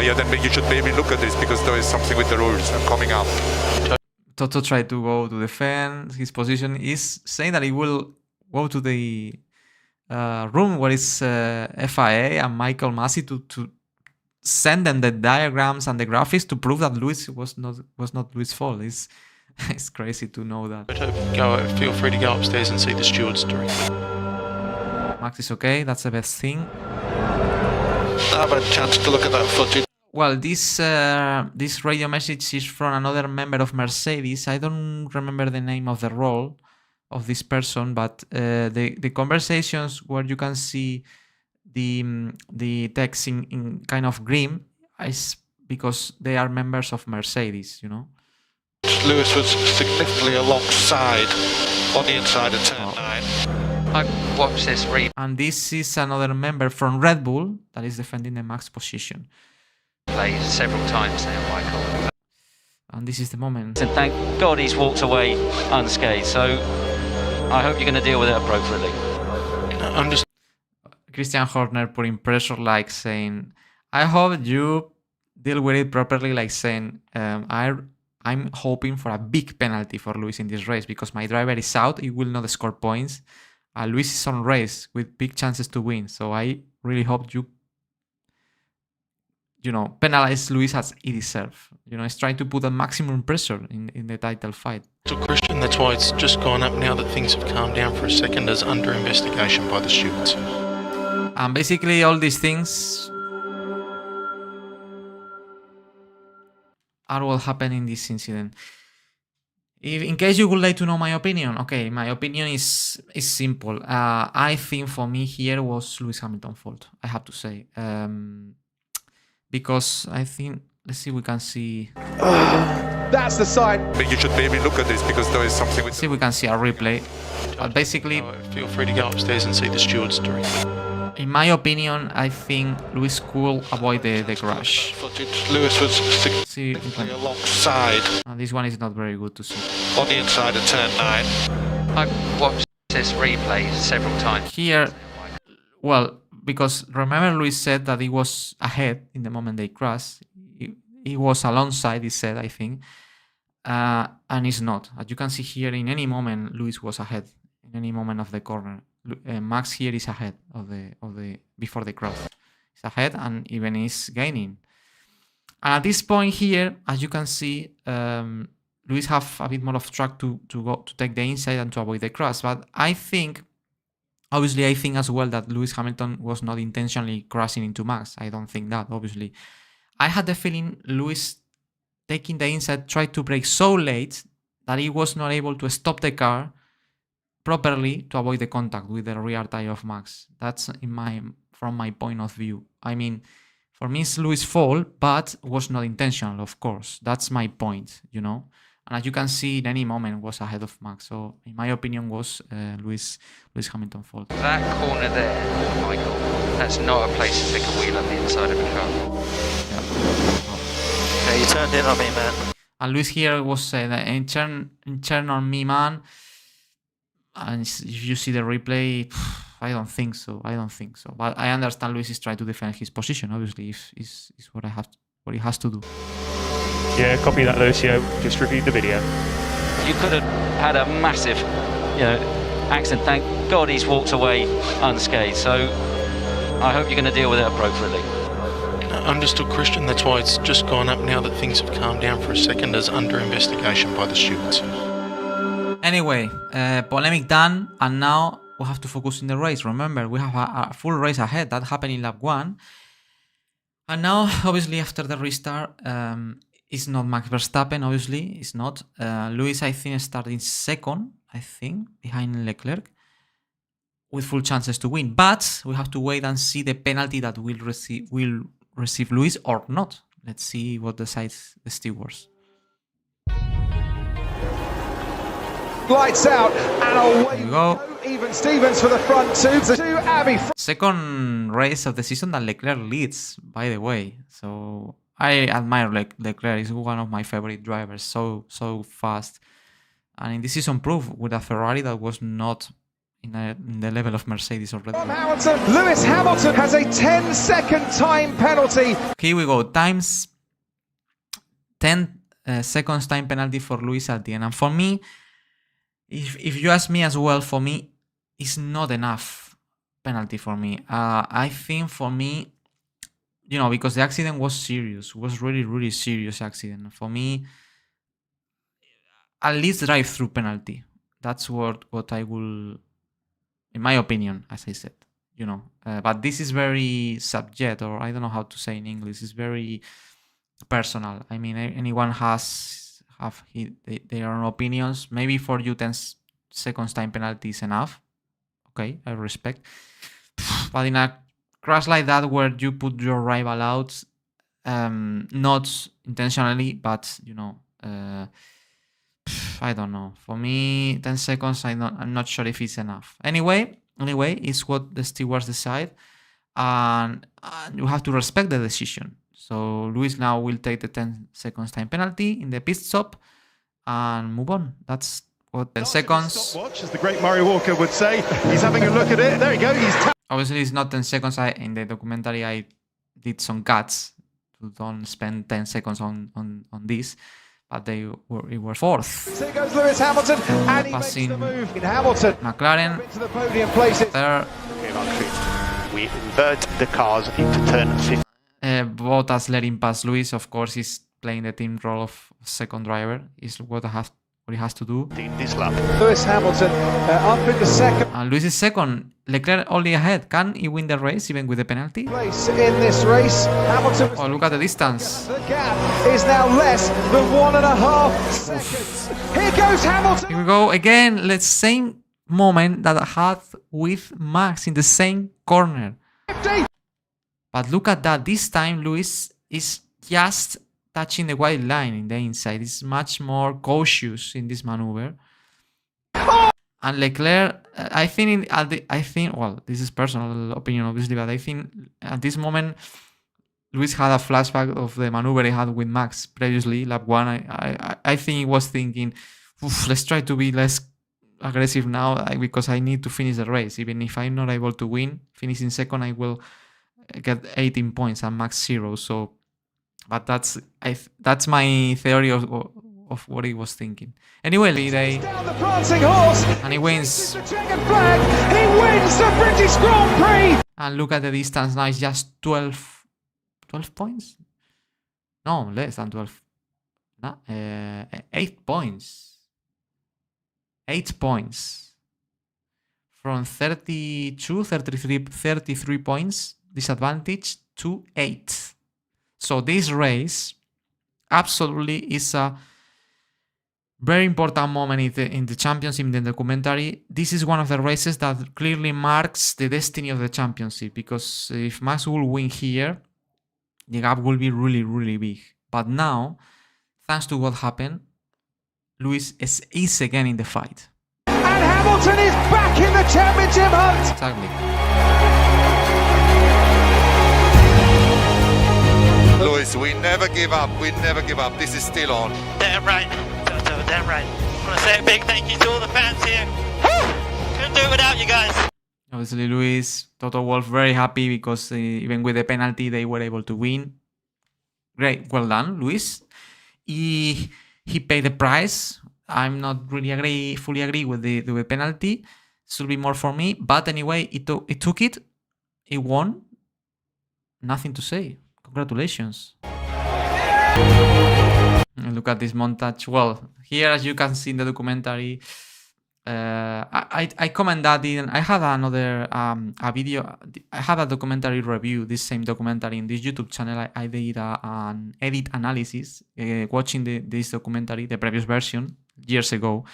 Yeah, then you should maybe look at this, because there is something with the rules coming up. Toto tried to go to defend his position. Is saying that he will go to the room where is FIA and Michael Massey to send them the diagrams and the graphics to prove that Lewis was not Lewis' fault. It's crazy to know that. Feel free to go upstairs and see the stewards directly. Max is okay, that's the best thing. I've had a chance to look at that footage. Well, this radio message is from another member of Mercedes. I don't remember the name of the role of this person, but the conversations where you can see the text in kind of green is because they are members of Mercedes, you know. Lewis was significantly alongside on the inside of turn 9. I watched this replay. And this is another member from Red Bull that is defending the max position. Several times now, Michael. And this is the moment. And thank God he's walked away unscathed. So I hope you're going to deal with it appropriately. I'm just. Christian Horner putting pressure, like saying, "I hope you deal with it properly." Like saying, I'm hoping for a big penalty for Lewis in this race because my driver is out. He will not score points. Lewis is on race with big chances to win. So I really hope you know, penalize Lewis as he deserves. You know, he's trying to put a maximum pressure in the title fight. So Christian, that's why it's just gone up now that things have calmed down for a second as under investigation by the stewards. And basically all these things are what happened in this incident. In case you would like to know my opinion, okay, my opinion is simple. I think for me here was Lewis Hamilton's fault, I have to say. Because I think, let's see, we can see. That's the sign. But you should maybe look at this because there is something with. See, we can see a replay. But basically, feel free to go upstairs and see the stewards directly. In my opinion, I think Lewis could avoid the crash. Lewis was significantly alongside. And this one is not very good to see. On the inside of turn 9. I watched this replay several times. Here, well, because remember Lewis said that he was ahead in the moment they crashed. He was alongside, he said, I think. And he's not. As you can see here, in any moment, Lewis was ahead. In any moment of the corner. Max here is ahead of the before the crash. He's ahead and even is gaining. And at this point here, as you can see, Lewis have a bit more of track to take the inside and to avoid the crash. But I think, obviously, I think as well that Lewis Hamilton was not intentionally crashing into Max. I don't think that, obviously. I had the feeling Lewis taking the inside tried to brake so late that he was not able to stop the car properly to avoid the contact with the rear tire of Max. That's from my point of view. I mean, for me it's Lewis' fault, but was not intentional, of course. That's my point, you know. And as you can see, in any moment was ahead of Max. So in my opinion, was Lewis Hamilton's fault. That corner there, Michael, that's not a place to take a wheel up the inside of a car. Yeah, you turned in on me, man. And Lewis here was saying, turn on me, man. And if you see the replay, I don't think so. But I understand Lewis is trying to defend his position. Obviously, is what he has to do. Yeah, copy that, Lewis. Yeah, just reviewed the video. You could have had a massive, accident. Thank God he's walked away unscathed. So I hope you're going to deal with it appropriately. Understood, Christian. That's why it's just gone up now that things have calmed down for a second as under investigation by the stewards. Anyway, polemic done, and now we have to focus in the race. Remember, we have a full race ahead. That happened in lap 1. And now, obviously, after the restart, it's not Max Verstappen, obviously. It's not. Lewis, I think, starting second, behind Leclerc, with full chances to win. But we have to wait and see the penalty that will receive Lewis or not. Let's see what decides the stewards. Lights out and away we go. Even Stevens for the front two to Abby. Second race of the season that Leclerc leads, by the way. So I admire Leclerc. He's one of my favorite drivers. So fast. And in this season proved with a Ferrari that was not in the level of Mercedes already. Hamilton, Lewis Hamilton has a 10-second time penalty. Here we go. 10 seconds time penalty for Lewis at the end. And for me, if you ask me as well, for me, it's not enough penalty for me. I think for me, you know, because the accident was serious, was really, really serious accident. For me, at least drive through penalty. That's what I will, in my opinion, as I said, you know. But this is very subject, or I don't know how to say in English. It's very personal. I mean, anyone have their own opinions. Maybe for you, 10 seconds time penalty is enough. Okay, I respect. But in a crash like that, where you put your rival out, not intentionally, but you know, I don't know. For me, 10 seconds, I'm not sure if it's enough. Anyway, it's what the stewards decide, and you have to respect the decision. So Luis now will take the 10 seconds time penalty in the pit stop and move on. That's what 10 seconds. Stopwatch, as the great Murray Walker would say. He's having a look at it. There you go. Obviously, it's not 10 seconds. In the documentary, I did some cuts to don't spend 10 seconds on this. But it was fourth. So here goes Lewis Hamilton, and he makes the move in Hamilton. McLaren, into the podium places. Third. We invert the cars into turn 15. Bottas letting pass Lewis, of course, is playing the team role of second driver. Is what he has to do. This lap. Lewis Hamilton up in the second. And Lewis is second. Leclerc only ahead. Can he win the race even with the penalty? Place in this race. Hamilton. Oh, look at the distance. The gap is now less than 1.5 seconds. Here goes Hamilton. Here we go again. Let's same moment that I had with Max in the same corner. 50. But look at that. This time Lewis is just touching the white line in the inside. He's much more cautious in this maneuver. Oh! And Leclerc, I think, well, this is personal opinion, obviously, but I think at this moment, Lewis had a flashback of the maneuver he had with Max previously, lap 1. I think he was thinking, let's try to be less aggressive now because I need to finish the race. Even if I'm not able to win, finishing second, I will get 18 points and Max 0. So, but that's my theory of what he was thinking. Anyway, and he wins. He wins the British Grand Prix. And look at the distance now. It's just 12 points. No, less than 12. No, 8 points. 8 points. From 32, 33 points disadvantage to 8. So this race absolutely is a very important moment in the championship, in the documentary. This is one of the races that clearly marks the destiny of the championship, because if Max will win here, the gap will be really, really big. But now, thanks to what happened, Lewis is again in the fight. And Hamilton is back in the championship hunt! Exactly. Lewis, we never give up. We never give up. This is still on. Damn right. Toto, damn right. I want to say a big thank you to all the fans here. Couldn't do it without you guys. Obviously, Lewis, Toto Wolff very happy because even with the penalty, they were able to win. Great. Well done, Lewis. He paid the price. I'm not really fully agree with the penalty. Should be more for me. But anyway, it took it. It won. Nothing to say. Congratulations. And look at this montage. Well, here, as you can see in the documentary, I comment that I had another a video. I had a documentary review, this same documentary in this YouTube channel. I did an edit analysis watching this documentary, the previous version, years ago,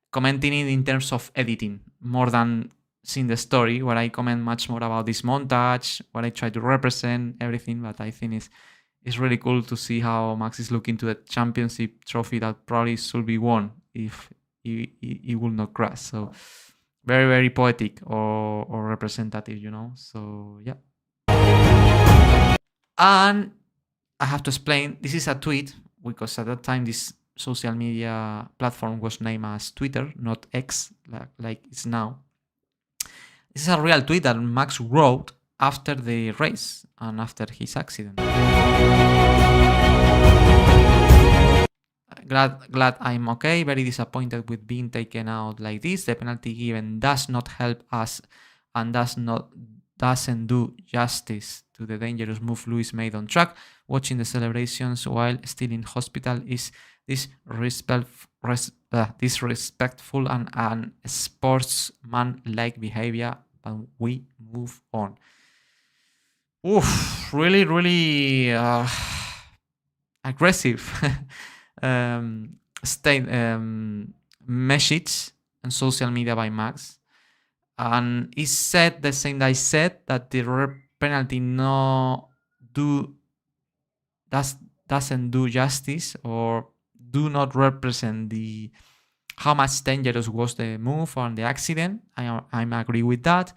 commenting it in terms of editing more than seeing the story, where I comment much more about this montage, what I try to represent, everything. But I think it's really cool to see how Max is looking to the championship trophy that probably should be won if he will not crash. So very, very poetic or representative, you know. So yeah. And I have to explain, this is a tweet, because at that time this social media platform was named as Twitter, not X, like it's now. This is a real tweet that Max wrote after the race and after his accident. Glad I'm okay. Very disappointed with being taken out like this. The penalty given does not help us and doesn't do justice to the dangerous move Lewis made on track. Watching the celebrations while still in hospital is disrespectful and unsportsmanlike behavior, but we move on. Oof, really aggressive message on social media by Max. And he said the same that I said, that the red penalty doesn't do justice or do not represent how much dangerous was the move or the accident. I'm agree with that.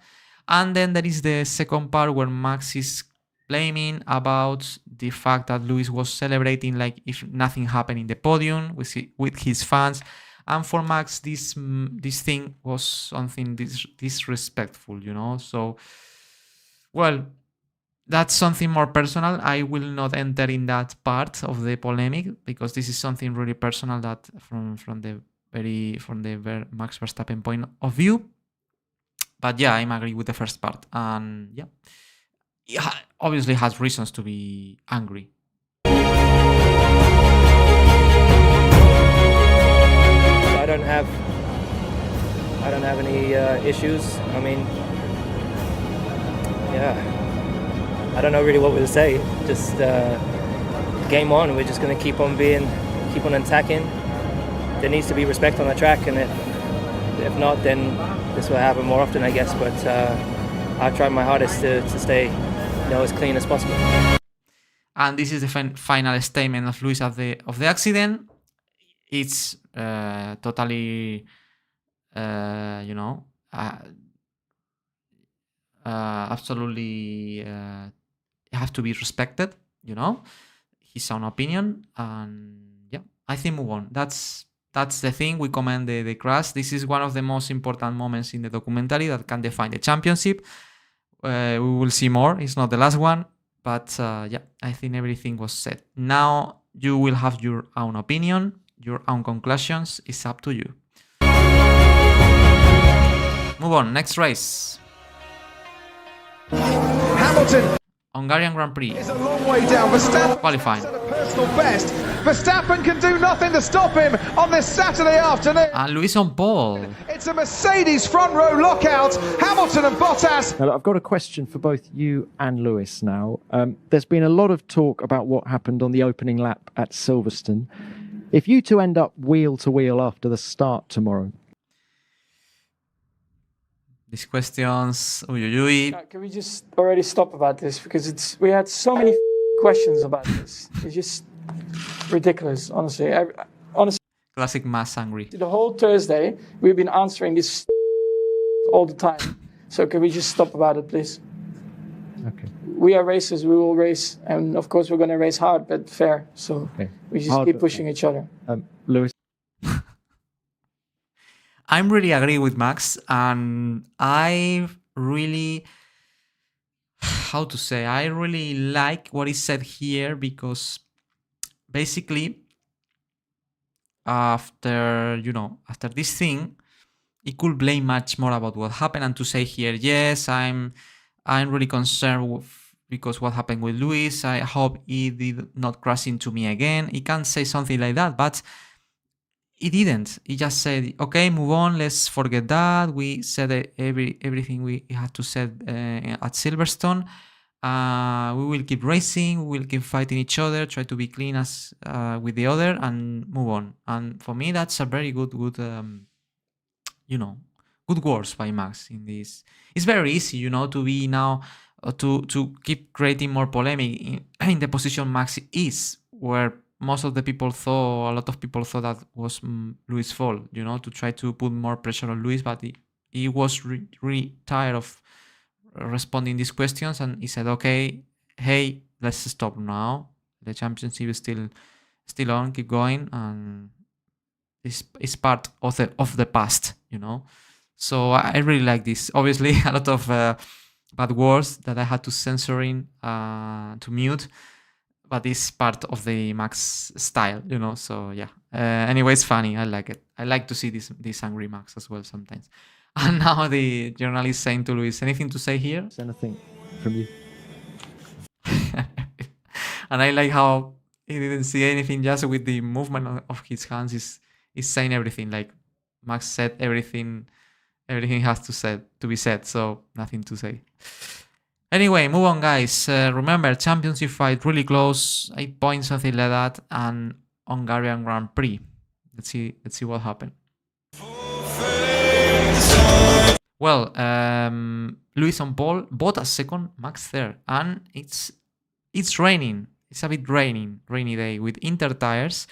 And then there is the second part where Max is blaming about the fact that Lewis was celebrating like if nothing happened in the podium with his fans. And for Max, this thing was something disrespectful, So, well, that's something more personal. I will not enter in that part of the polemic because this is something really personal that from the Max Verstappen point of view. But yeah, I'm agree with the first part, and yeah, he obviously has reasons to be angry. I don't have any issues. I mean, yeah, I don't know really what to say. Just game on. We're just going to keep on attacking. There needs to be respect on the track, and if not, then this will happen more often, I guess. But I'll try my hardest to stay, as clean as possible. And this is the final statement of Lewis of the accident. It's totally, absolutely have to be respected, his own opinion. And yeah, I think move on. That's the thing. We commend the crash. This is one of the most important moments in the documentary that can define the championship. We will see more. It's not the last one. But yeah, I think everything was said. Now you will have your own opinion, your own conclusions. It's up to you. Move on. Next race. Hamilton. Hungarian Grand Prix. It's a long way down. Verstappen qualifying. At a personal best. Verstappen can do nothing to stop him on this Saturday afternoon. And Lewis on pole. It's a Mercedes front row lockout. Hamilton and Bottas. Now, I've got a question for both you and Lewis now. There's been a lot of talk about what happened on the opening lap at Silverstone. If you two end up wheel to wheel after the start tomorrow. These questions. Can we just already stop about this? Because we had so many questions about this. It's just ridiculous, honestly. Classic mass angry. The whole Thursday, we've been answering this all the time. So can we just stop about it, please? Okay. We are racers, we will race. And of course, we're going to race hard, but fair. So we just keep pushing each other. Lewis? I'm really agree with Max, and I really like what he said here, because basically after this thing, he could blame much more about what happened and to say here, yes, I'm really concerned because what happened with Lewis. I hope he did not crash into me again. He can say something like that, but he didn't. He just said, okay, move on, let's forget that. We said everything we had to say at Silverstone. We will keep racing, we will keep fighting each other, try to be clean as with the other, and move on. And for me, that's a very good words by Max in this. It's very easy, to be now, to keep creating more polemic in the position Max is, where a lot of people thought that was Lewis' fault, to try to put more pressure on Lewis, but he was really tired of responding these questions, and he said, okay, hey, let's stop now. The championship is still on, keep going, and it's part of the past, So I really like this. Obviously, a lot of bad words that I had to censor to mute, but it's part of the Max style, So yeah. Anyway, it's funny. I like it. I like to see this angry Max as well sometimes. And now the journalist saying to Lewis, anything to say here? Anything from you? And I like how he didn't see anything, just with the movement of his hands is saying everything. Like Max said everything has to be said, so nothing to say. Anyway, move on, guys. Remember, championship fight really close, 8 points, something like that, and Hungarian Grand Prix. Let's see what happened. Well, Lewis on pole, Bottas second, Max third, and it's raining. It's a bit rainy day with Inter tires.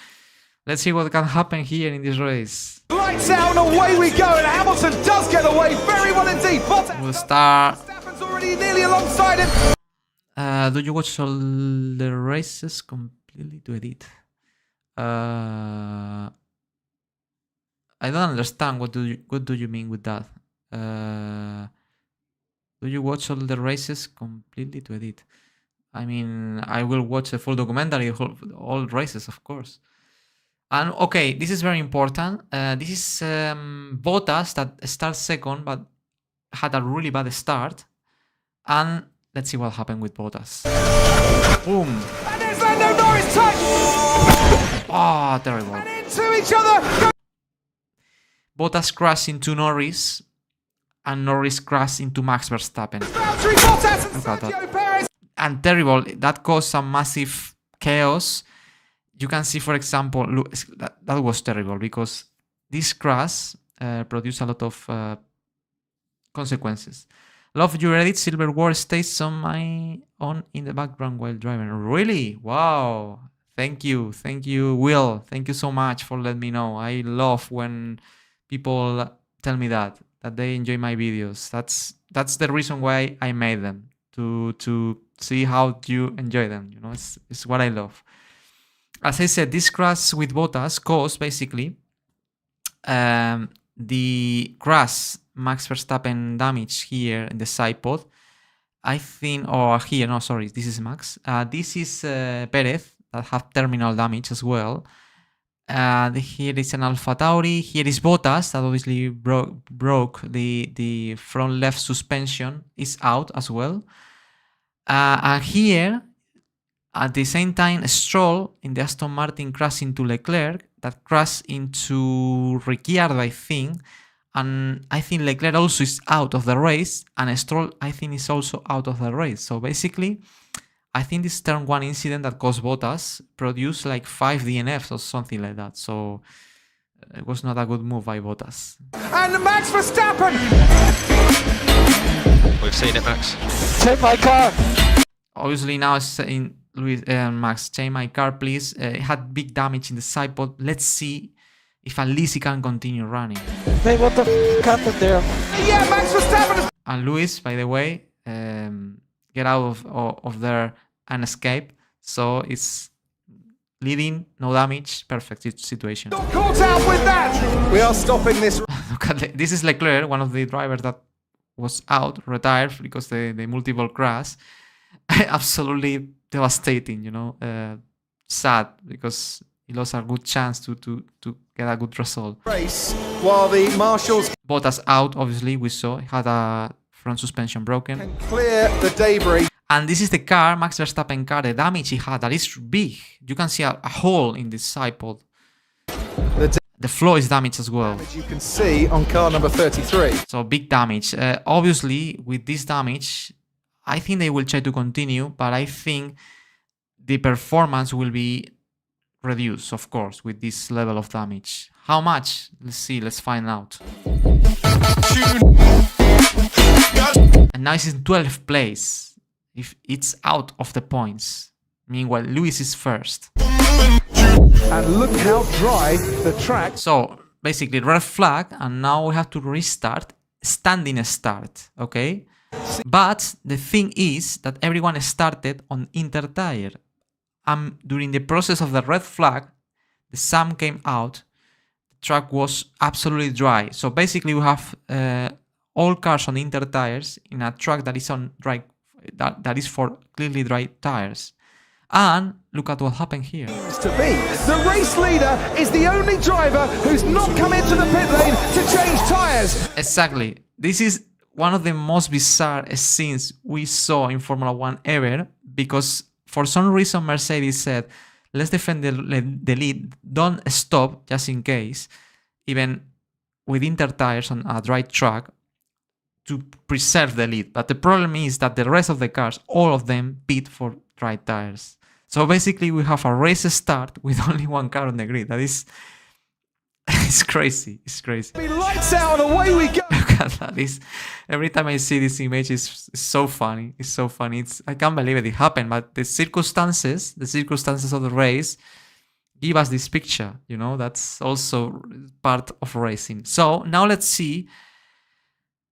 Let's see what can happen here in this race. Lights out and away we go, and Hamilton does get away very well indeed. Bottas We'll start. Verstappen's already nearly alongside him. Do you watch all the races completely to edit? I don't understand. What do you mean with that? Do you watch all the races completely to edit? I mean, I will watch a full documentary, all races, of course. And okay, this is very important. This is Bottas that starts second, but had a really bad start. And let's see what happened with Bottas. Boom. And there's Lando Norris touch. Ah, terrible. And into each other. Bottas crashed into Norris, and Norris crashed into Max Verstappen. Valtteri Bottas and Look at that. Sergio Perez. And terrible. That caused some massive chaos. You can see, for example, look, that was terrible because this crash produced a lot of consequences. Love your edit. Silver War stays on in the background while driving. Really? Wow. Thank you, Will. Thank you so much for letting me know. I love when people tell me that they enjoy my videos. That's the reason why I made them, to see how you enjoy them. You know, it's what I love. As I said, this crash with Bottas caused basically the crash Max Verstappen damage here in the side pod. I think, or here, no, sorry, this is Max. This is Perez that have terminal damage as well. Here is an Alpha Tauri. Here is Bottas that obviously broke the front left suspension, is out as well. And here, at the same time, Stroll in the Aston Martin crashed into Leclerc, that crashed into Ricciardo, I think. And I think Leclerc also is out of the race, and Stroll, I think, is also out of the race. So basically, I think this turn 1 incident that caused Bottas produced like 5 DNFs or something like that. So it was not a good move by Bottas. And Max Verstappen. We've seen it, Max. Take my car. Obviously now it's saying, Max, change my car, please. It had big damage in the side pod. Let's see if at least he can continue running. Hey, what the f*** happened there? Yeah, Max Verstappen. And Lewis, by the way, get out of there and escape. So it's leading, no damage, perfect situation. Not caught out with that. We are stopping this. Look at this is Leclerc, one of the drivers that was out, retired because the multiple crash. Absolutely devastating, you know. Sad because he lost a good chance to get a good result. Race while the marshals Bottas out, obviously, we saw. He had a front suspension broken. can clear the debris. And this is the car, Max Verstappen car, the damage he had. That is big. You can see a hole in this side pod. The floor is damaged as well. As you can see on car number 33. So big damage. Obviously, with this damage, I think they will try to continue, but I think the performance will be reduced, of course, with this level of damage. How much? Let's see, let's find out. And now it's in 12th place. If it's out of the points. Meanwhile, Lewis is first. And look how dry the track. So basically red flag, and now we have to restart, standing start, okay? But the thing is that everyone started on Inter tire. During the process of the red flag, the sun came out, the track was absolutely dry. So basically we have all cars on Inter tires in a track that is on dry, that is for clearly dry tires. And look at what happened here. To be. The race leader is the only driver who's not come into the pit lane to change tyres. Exactly. This is one of the most bizarre scenes we saw in Formula 1 ever, because for some reason Mercedes said, let's defend the lead, don't stop just in case, even with inter tires on a dry track, to preserve the lead. But the problem is that the rest of the cars, all of them pit for dry tires. So basically we have a race start with only one car on the grid. That is... it's crazy. It's crazy. Lights out and away we go. Look at that. Every time I see this image, it's so funny. It's so funny. I can't believe it happened. But the circumstances of the race give us this picture. You know, that's also part of racing. So now let's see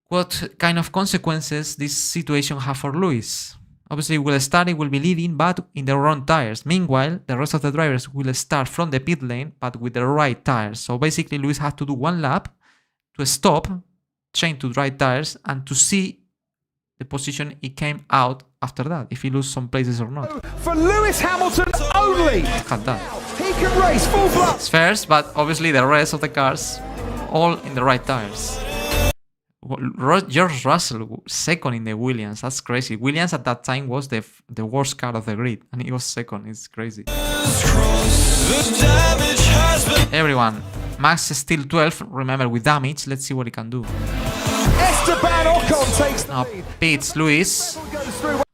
what kind of consequences this situation have for Lewis. Obviously, he will be leading, but in the wrong tires. Meanwhile, the rest of the drivers will start from the pit lane, but with the right tires. So basically, Lewis had to do one lap to stop, change to dry tires, and to see the position he came out after that, if he loses some places or not. For Lewis Hamilton only! Look at that. He can race full blast! It's first, but obviously the rest of the cars, all in the right tires. George Russell second in the Williams. That's crazy. Williams at that time was the worst car of the grid, and he was second. It's crazy. Everyone, Max is still 12. Remember, with damage. Let's see what he can do. Esteban Ocon takes now pits Lewis,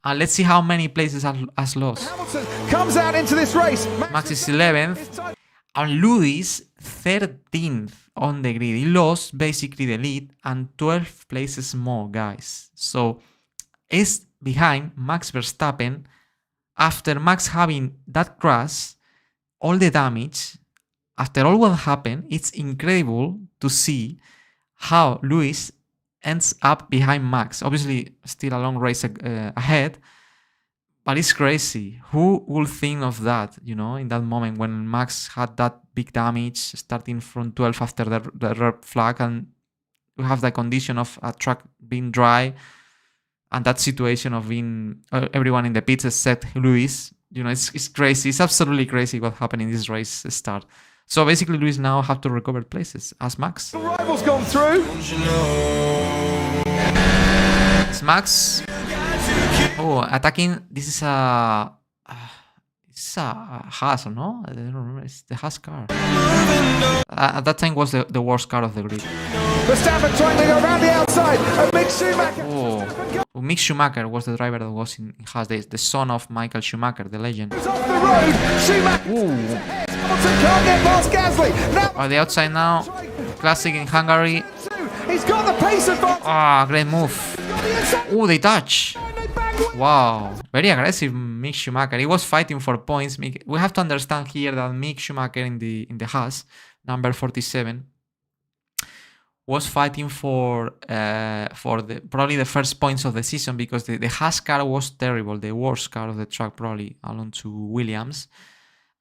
and let's see how many places has lost. Hamilton comes out into this race. Max is 11th, and Lewis 13th on the grid. He lost basically the lead and 12 places more, guys. So it's behind Max Verstappen. After Max having that crash, all the damage, after all what happened, it's incredible to see how Lewis ends up behind Max. Obviously, still a long race ahead, but it's crazy. Who would think of that, you know, in that moment when Max had that big damage, starting from 12 after the red flag, and you have the condition of a track being dry, and that situation of being everyone in the pits except Lewis. You know, it's crazy. It's absolutely crazy what happened in this race start. So basically, Lewis now have to recover places as Max. The rival's gone through. It's Max. Oh, attacking. This is a Haas, no? I don't remember. It's the Haas car. At that time was the worst car of the grid. Verstappen trying to go around the outside. Mick Schumacher. Oh, Mick Schumacher was the driver that was in Haas, the son of Michael Schumacher, the legend. Off the road. Schumacher. Can't get past Gasly. Now on the outside now. Classic in Hungary. He's got the pace advantage. Ah, great move. Oh, they touch. Wow, very aggressive Mick Schumacher. He was fighting for points. We have to understand here that Mick Schumacher in the Haas, number 47, was fighting for probably the first points of the season, because the Haas car was terrible, the worst car of the track probably, along to Williams.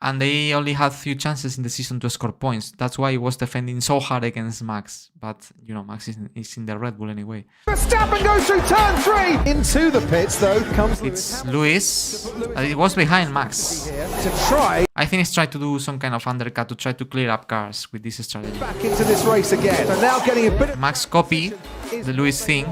And they only had few chances in the season to score points. That's why he was defending so hard against Max. But, you know, Max is in the Red Bull anyway. Verstappen goes through turn 3. Into the pits, though, comes It's Lewis. It was behind Max. To try. I think he's trying to do some kind of undercut to try to clear up cars with this strategy. Back into this race again. So now getting a bit of... Max copy the Lewis thing.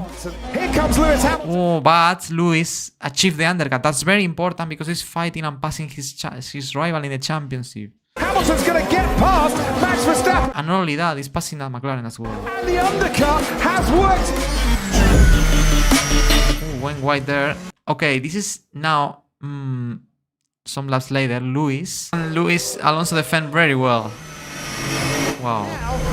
Here comes Lewis Hamilton. Oh, but Lewis achieved the undercut. That's very important because he's fighting and passing his rival in the championship. Hamilton's going to get past Max Verstappen. And not only that, he's passing that McLaren as well. And the undercut has worked. Oh, went wide there. Okay, this is now some laps later. Lewis Alonso defend very well. Wow.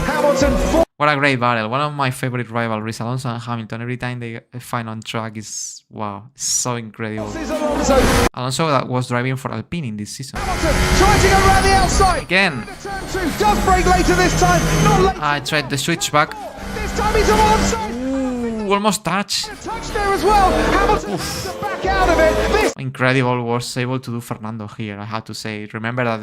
Hamilton. What a great battle. One of my favorite rivalries, Alonso and Hamilton. Every time they find on track is, wow, it's so incredible. Alonso that was driving for Alpine in this season. Hamilton trying to go around the outside. Again. Does brake later this time. Not late. I tried the switchback. This time he's on one side. Ooh, almost touch. Touch there as well. Hamilton back out of it. This incredible was able to do Fernando here, I have to say. Remember that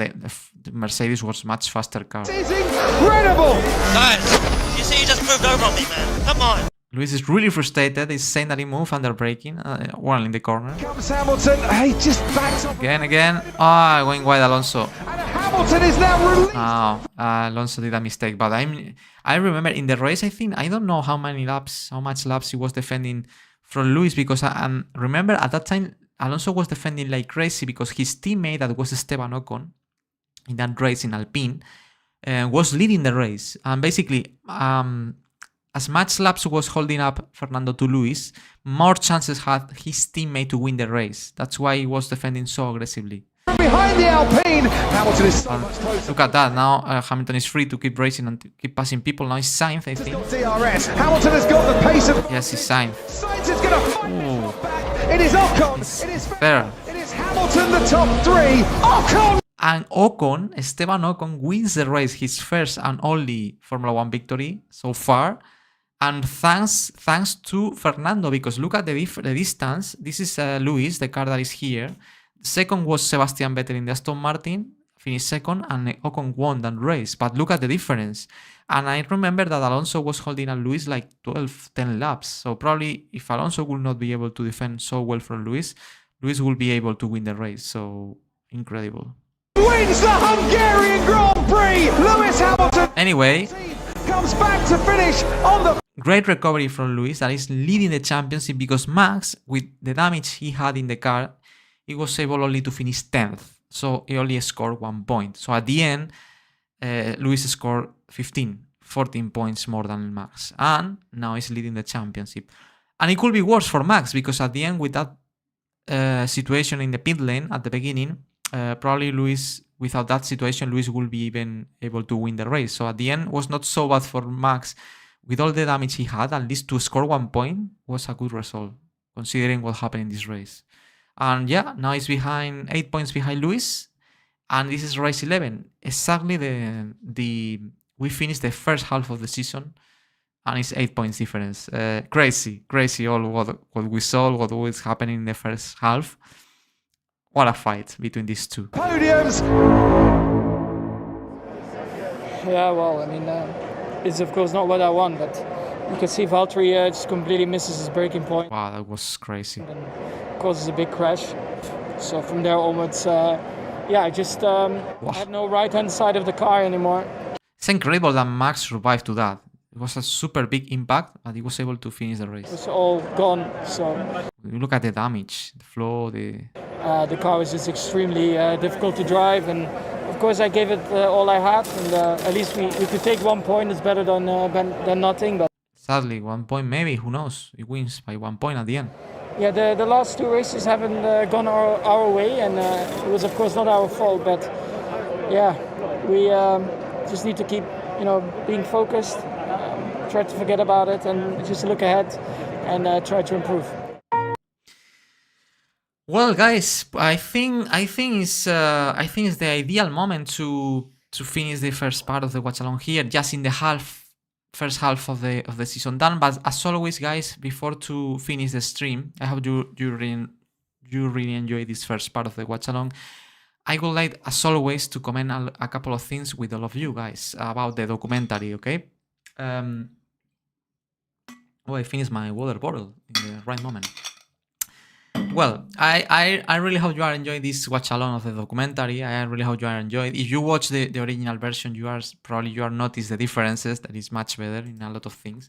the Mercedes was much faster car. is incredible. Guys, you see, you just moved over on me, man. Come on. Lewis is really frustrated. He's saying that he moved under braking. Well, in the corner. Comes Hamilton. He just backs up. Again. Ah, going wide, Alonso. Hamilton is now released. Oh, Alonso did a mistake. But I remember in the race, I don't know how much laps he was defending from Lewis, because I remember at that time Alonso was defending like crazy because his teammate, that was Esteban Ocon, in that race in Alpine, was leading the race. And basically, as much laps was holding up Fernando to Lewis, more chances had his teammate to win the race. That's why he was defending so aggressively. From behind the Alpine, Hamilton is so much closer. Look at that. Now Hamilton is free to keep racing and keep passing people. Now he's Sainz, I think. DRS. Hamilton has got the pace of. Yes, he's Sainz. Sainz is going to fight back. It is Ocon. It is fair. It is Hamilton, the top three. Ocon. And Ocon, Esteban Ocon, wins the race, his first and only Formula 1 victory so far. And thanks to Fernando, because look at the distance. This is Lewis, the car that is here. Second was Sebastian Vettel in the Aston Martin, finished second, and Ocon won that race. But look at the difference. And I remember that Alonso was holding at Lewis like 10 laps. So probably if Alonso will not be able to defend so well from Lewis, Lewis will be able to win the race. So incredible. Wins the Hungarian Grand Prix. Lewis Hamilton. Anyway, comes back to finish on the. Great recovery from Lewis, that is leading the championship, because Max, with the damage he had in the car, he was able only to finish 10th. So he only scored 1 point. So at the end, Lewis scored 14 points more than Max. And now he's leading the championship. And it could be worse for Max, because at the end, with that situation in the pit lane at the beginning, probably Lewis, without that situation, Lewis will be even able to win the race. So at the end, was not so bad for Max. With all the damage he had, at least to score 1 point was a good result, considering what happened in this race. And yeah, now he's 8 points behind Lewis, and this is race 11. Exactly we finished the first half of the season, and it's 8 points difference. Crazy all what we saw, what was happening in the first half. What a fight between these two. Podiums. Yeah, well, I mean, it's of course not what I want, but you can see Valtteri just completely misses his braking point. Wow, that was crazy. And causes a big crash. So from there onwards, I just had no right-hand side of the car anymore. It's incredible that Max survived to that. It was a super big impact, but he was able to finish the race. It was all gone, so. You look at the damage, the flow, the car was just extremely difficult to drive, and of course I gave it all I had, and at least we could take 1 point. It's better than nothing. But sadly, 1 point maybe, who knows? It wins by 1 point at the end. Yeah, the last 2 races haven't gone our way, and it was of course not our fault. But yeah, we just need to keep being focused, try to forget about it, and just look ahead and try to improve. Well, guys, I think it's the ideal moment to finish the first part of the watch along here, just in the first half of the season done. But as always, guys, before to finish the stream, I hope you really enjoy this first part of the watch along. I would like, as always, to comment a couple of things with all of you guys about the documentary. Okay. I finished my water bottle in the right moment. Well, I really hope you are enjoying this watch along of the documentary. I really hope you are enjoying. If you watch the original version, you are notice the differences. That is much better in a lot of things.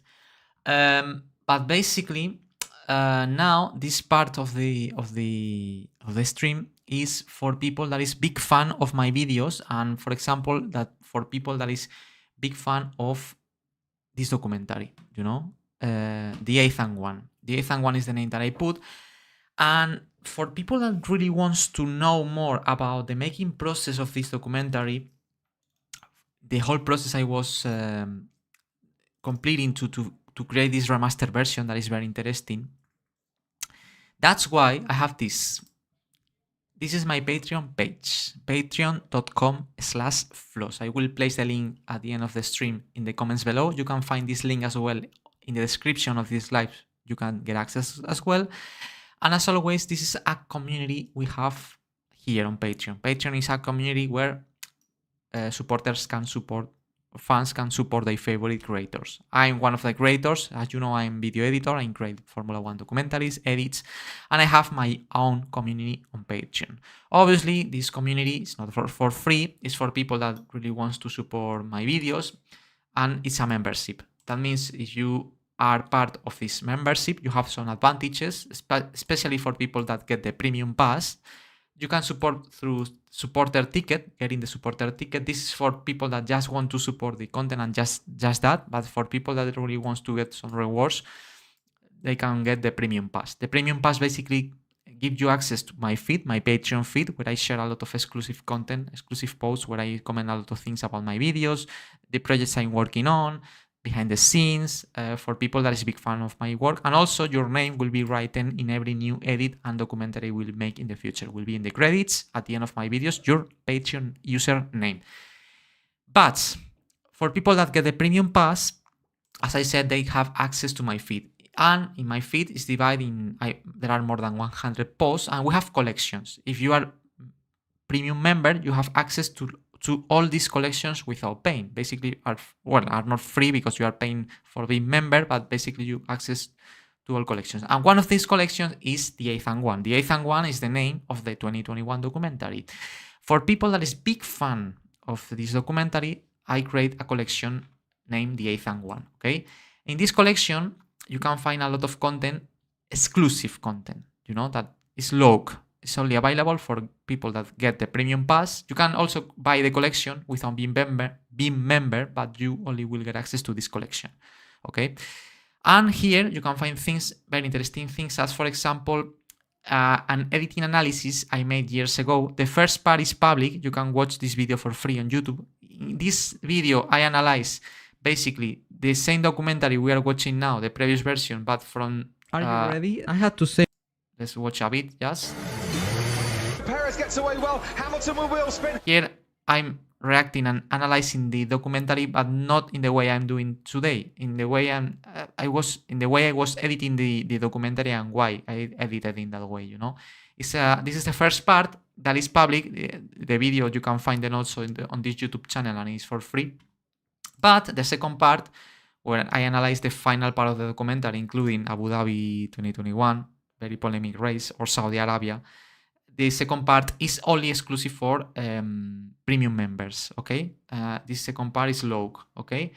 But basically, now this part of the stream is for people that is big fan of my videos, and for example, that for people that is big fan of this documentary. The eighth one. The eighth one is the name that I put. And for people that really wants to know more about the making process of this documentary, the whole process I was completing to create this remastered version that is very interesting. That's why I have this. This is my Patreon page, patreon.com/floss. I will place the link at the end of the stream in the comments below. You can find this link as well in the description of this live. You can get access as well. And as always, this is a community we have here on Patreon. Patreon is a community where supporters can support fans can support their favorite creators. I'm one of the creators. As you know, I'm video editor. I create Formula 1 documentaries, edits, and I have my own community on Patreon. Obviously, this community is not for free. It's for people that really wants to support my videos, and it's a membership. That means if you are part of this membership, you have some advantages, especially for people that get the premium pass. You can support through supporter ticket, getting the supporter ticket. This is for people that just want to support the content and just that. But for people that really wants to get some rewards, they can get the premium pass. The premium pass basically gives you access to my feed, my Patreon feed, where I share a lot of exclusive content, exclusive posts, where I comment a lot of things about my videos, the projects I'm working on, behind the scenes, for people that is a big fan of my work. And also your name will be written in every new edit and documentary we'll make in the future. Will be in the credits at the end of my videos, your Patreon username. But for people that get the premium pass, as I said, they have access to my feed. And in my feed is divided in, there are more than 100 posts, and we have collections. If you are premium member, you have access to all these collections without paying. Basically are not free because you are paying for being member, but basically you access to all collections. And one of these collections is the 8th and 1. The 8th and 1 is the name of the 2021 documentary. For people that is big fan of this documentary, I create a collection named the 8th and 1. Okay, in this collection you can find a lot of content, exclusive content, you know, that is log. It's only available for people that get the premium pass. You can also buy the collection without being member, but you only will get access to this collection. Okay, and here you can find things, very interesting things, as for example, an editing analysis I made years ago. The first part is public. You can watch this video for free on YouTube. In this video, I analyze basically the same documentary we are watching now, the previous version, but from... Are you ready? I had to say... Let's watch a bit, yes. Perez gets away well. Hamilton will wheel spin. Here I'm reacting and analyzing the documentary, but not in the way I'm doing today. In the way I was editing the documentary and why I edited in that way. You know, this is the first part that is public. The video you can find it also on this YouTube channel and it's for free. But the second part, where I analyze the final part of the documentary, including Abu Dhabi 2021, very polemic race, or Saudi Arabia. The second part is only exclusive for premium members, okay? This second part is log, okay?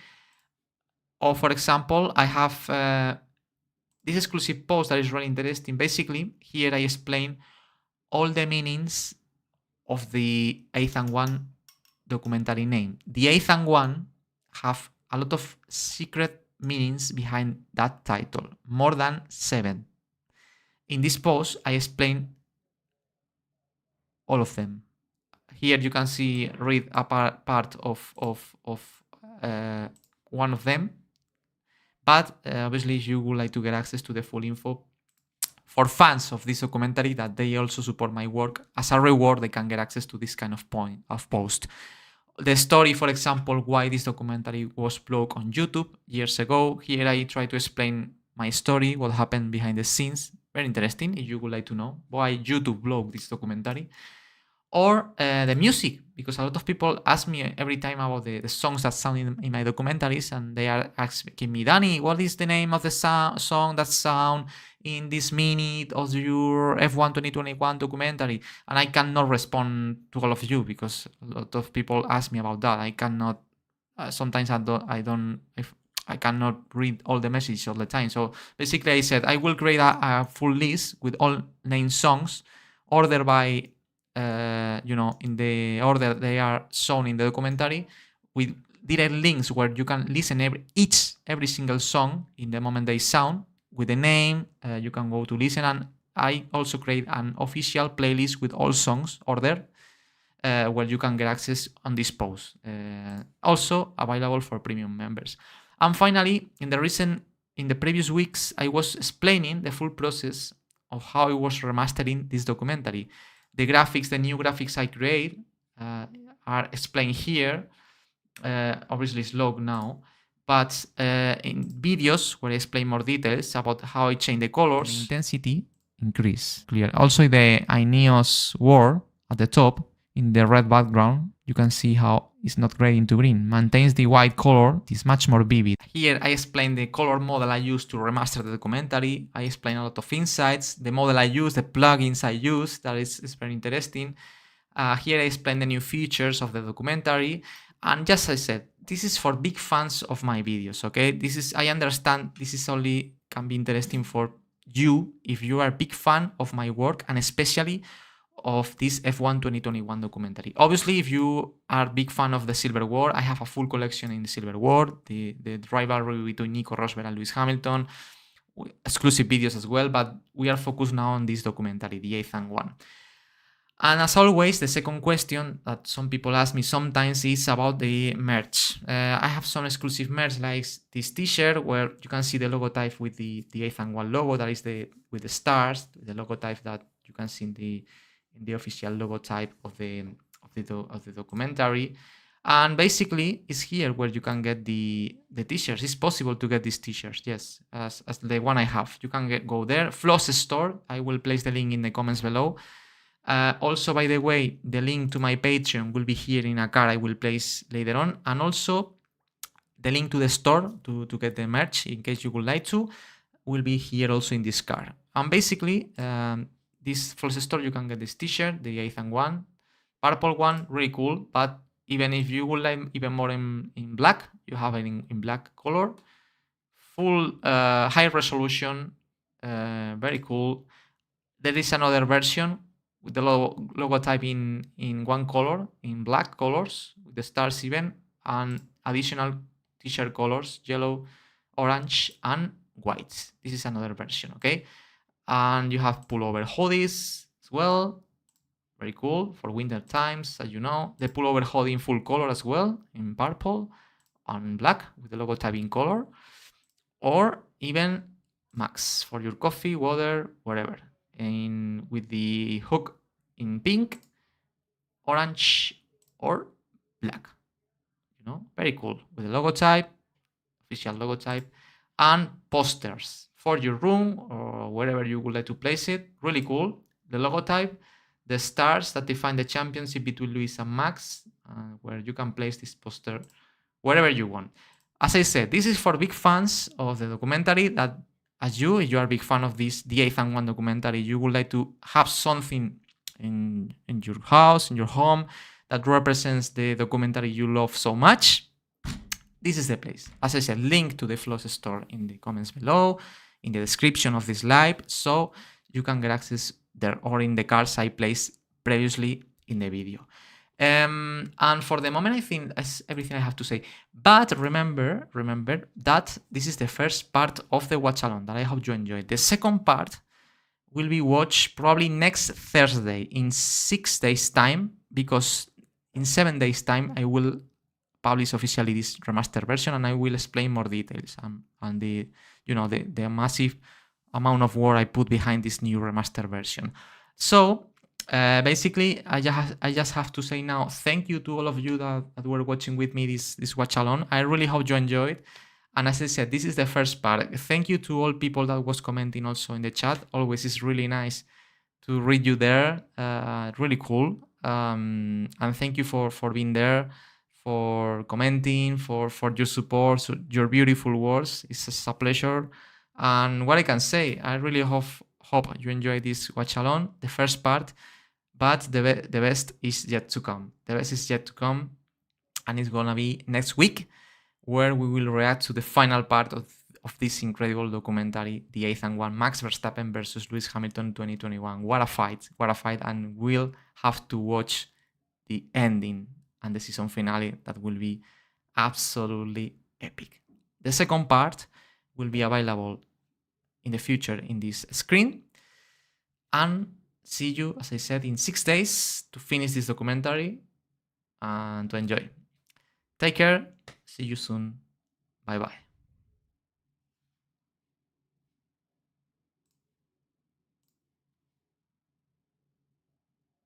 Or for example, I have this exclusive post that is really interesting. Basically, here I explain all the meanings of the 8th and 1 documentary name. The 8th and 1 have a lot of secret meanings behind that title, more than 7. In this post, I explain all of them. Here you can read a part of one of them, but obviously if you would like to get access to the full info, for fans of this documentary that they also support my work, as a reward they can get access to this kind of post. The story, for example, why this documentary was blocked on YouTube years ago. Here I try to explain my story, what happened behind the scenes. Very interesting if you would like to know why YouTube blocked this documentary. Or the music, because a lot of people ask me every time about the songs that sound in my documentaries, and they are asking me, Danny, what is the name of the song that sound in this minute of your F1 2021 documentary? And I cannot respond to all of you because a lot of people ask me about that. I cannot, sometimes I cannot read all the messages all the time. So basically I said, I will create a full list with all named songs, ordered by in the order they are shown in the documentary, with direct links where you can listen every single song in the moment they sound with the name. You can go to listen, and I also create an official playlist with all songs ordered, where you can get access on this post. Also available for premium members. And finally, in the previous weeks, I was explaining the full process of how I was remastering this documentary. The graphics, the new graphics I create are explained here. Obviously it's log now, but in videos where I explain more details about how I change the colors, the intensity increase. Clear. Also the Ineos war at the top in the red background, you can see how is not grading to green, maintains the white color, it's much more vivid. Here I explain the color model I used to remaster the documentary. I explain a lot of insights, the model I use, the plugins I use, that is very interesting. Here I explain the new features of the documentary. And just as I said, this is for big fans of my videos, okay? I understand this is only can be interesting for you if you are a big fan of my work, and especially of this F1 2021 documentary. Obviously, if you are a big fan of the Silver War, I have a full collection in the Silver War, the rivalry between Nico Rosberg and Lewis Hamilton, exclusive videos as well, but we are focused now on this documentary, the 8th one. And as always, the second question that some people ask me sometimes is about the merch. I have some exclusive merch like this t-shirt where you can see the logotype with the 8th one logo, that is with the stars, the logotype that you can see in the official logotype of the documentary. And basically it's here where you can get the t-shirts. It's possible to get these t-shirts, yes, as the one I have. You can go there. Floss Store, I will place the link in the comments below. Also, by the way, the link to my Patreon will be here in a card I will place later on. And also the link to the store to get the merch, in case you would like to, will be here also in this card. And basically, this Floss Store, you can get this t-shirt, the 8th one, purple one, really cool. But even if you would like even more in black, you have it in black color. Full high resolution, very cool. There is another version with the logotype in one color, in black colors, with the stars even, and additional t-shirt colors, yellow, orange, and white. This is another version, okay? And you have pullover hoodies as well. Very cool for winter times, as you know. The pullover hoodie in full color as well, in purple and black, with the logotype in color. Or even Max for your coffee, water, whatever. With the hook in pink, orange, or black. You know, very cool. With the logotype, official logotype, and posters for your room or wherever you would like to place it. Really cool. The logotype, the stars that define the championship between Lewis and Max, where you can place this poster wherever you want. As I said, this is for big fans of the documentary that, as you, if you are a big fan of this, the 8th one documentary, you would like to have something in your house, in your home, that represents the documentary you love so much, this is the place. As I said, link to the Floss Store in the comments below, in the description of this live, so you can get access there, or in the cards I placed previously in the video. And for the moment, I think that's everything I have to say. But remember that this is the first part of the watch along that I hope you enjoyed. The second part will be watched probably next Thursday, in 6 days time, because in 7 days time I will publish officially this remastered version, and I will explain more details and the massive amount of work I put behind this new remastered version. So basically, I just have to say now, thank you to all of you that were watching with me this watch along. I really hope you enjoyed. And as I said, this is the first part. Thank you to all people that was commenting also in the chat. Always is really nice to read you there. Really cool. And thank you for being there, for commenting, for your support, your beautiful words. It's a pleasure. And what I can say, I really hope you enjoy this watch along, the first part. But the best is yet to come. The best is yet to come, and it's gonna be next week, where we will react to the final part of this incredible documentary, the 8th one, Max Verstappen versus Lewis Hamilton 2021. What a fight, and we'll have to watch the ending and the season finale. That will be absolutely epic. The second part will be available in the future in this screen, and see you, as I said, in 6 days to finish this documentary and to enjoy. Take care. See you soon. Bye bye.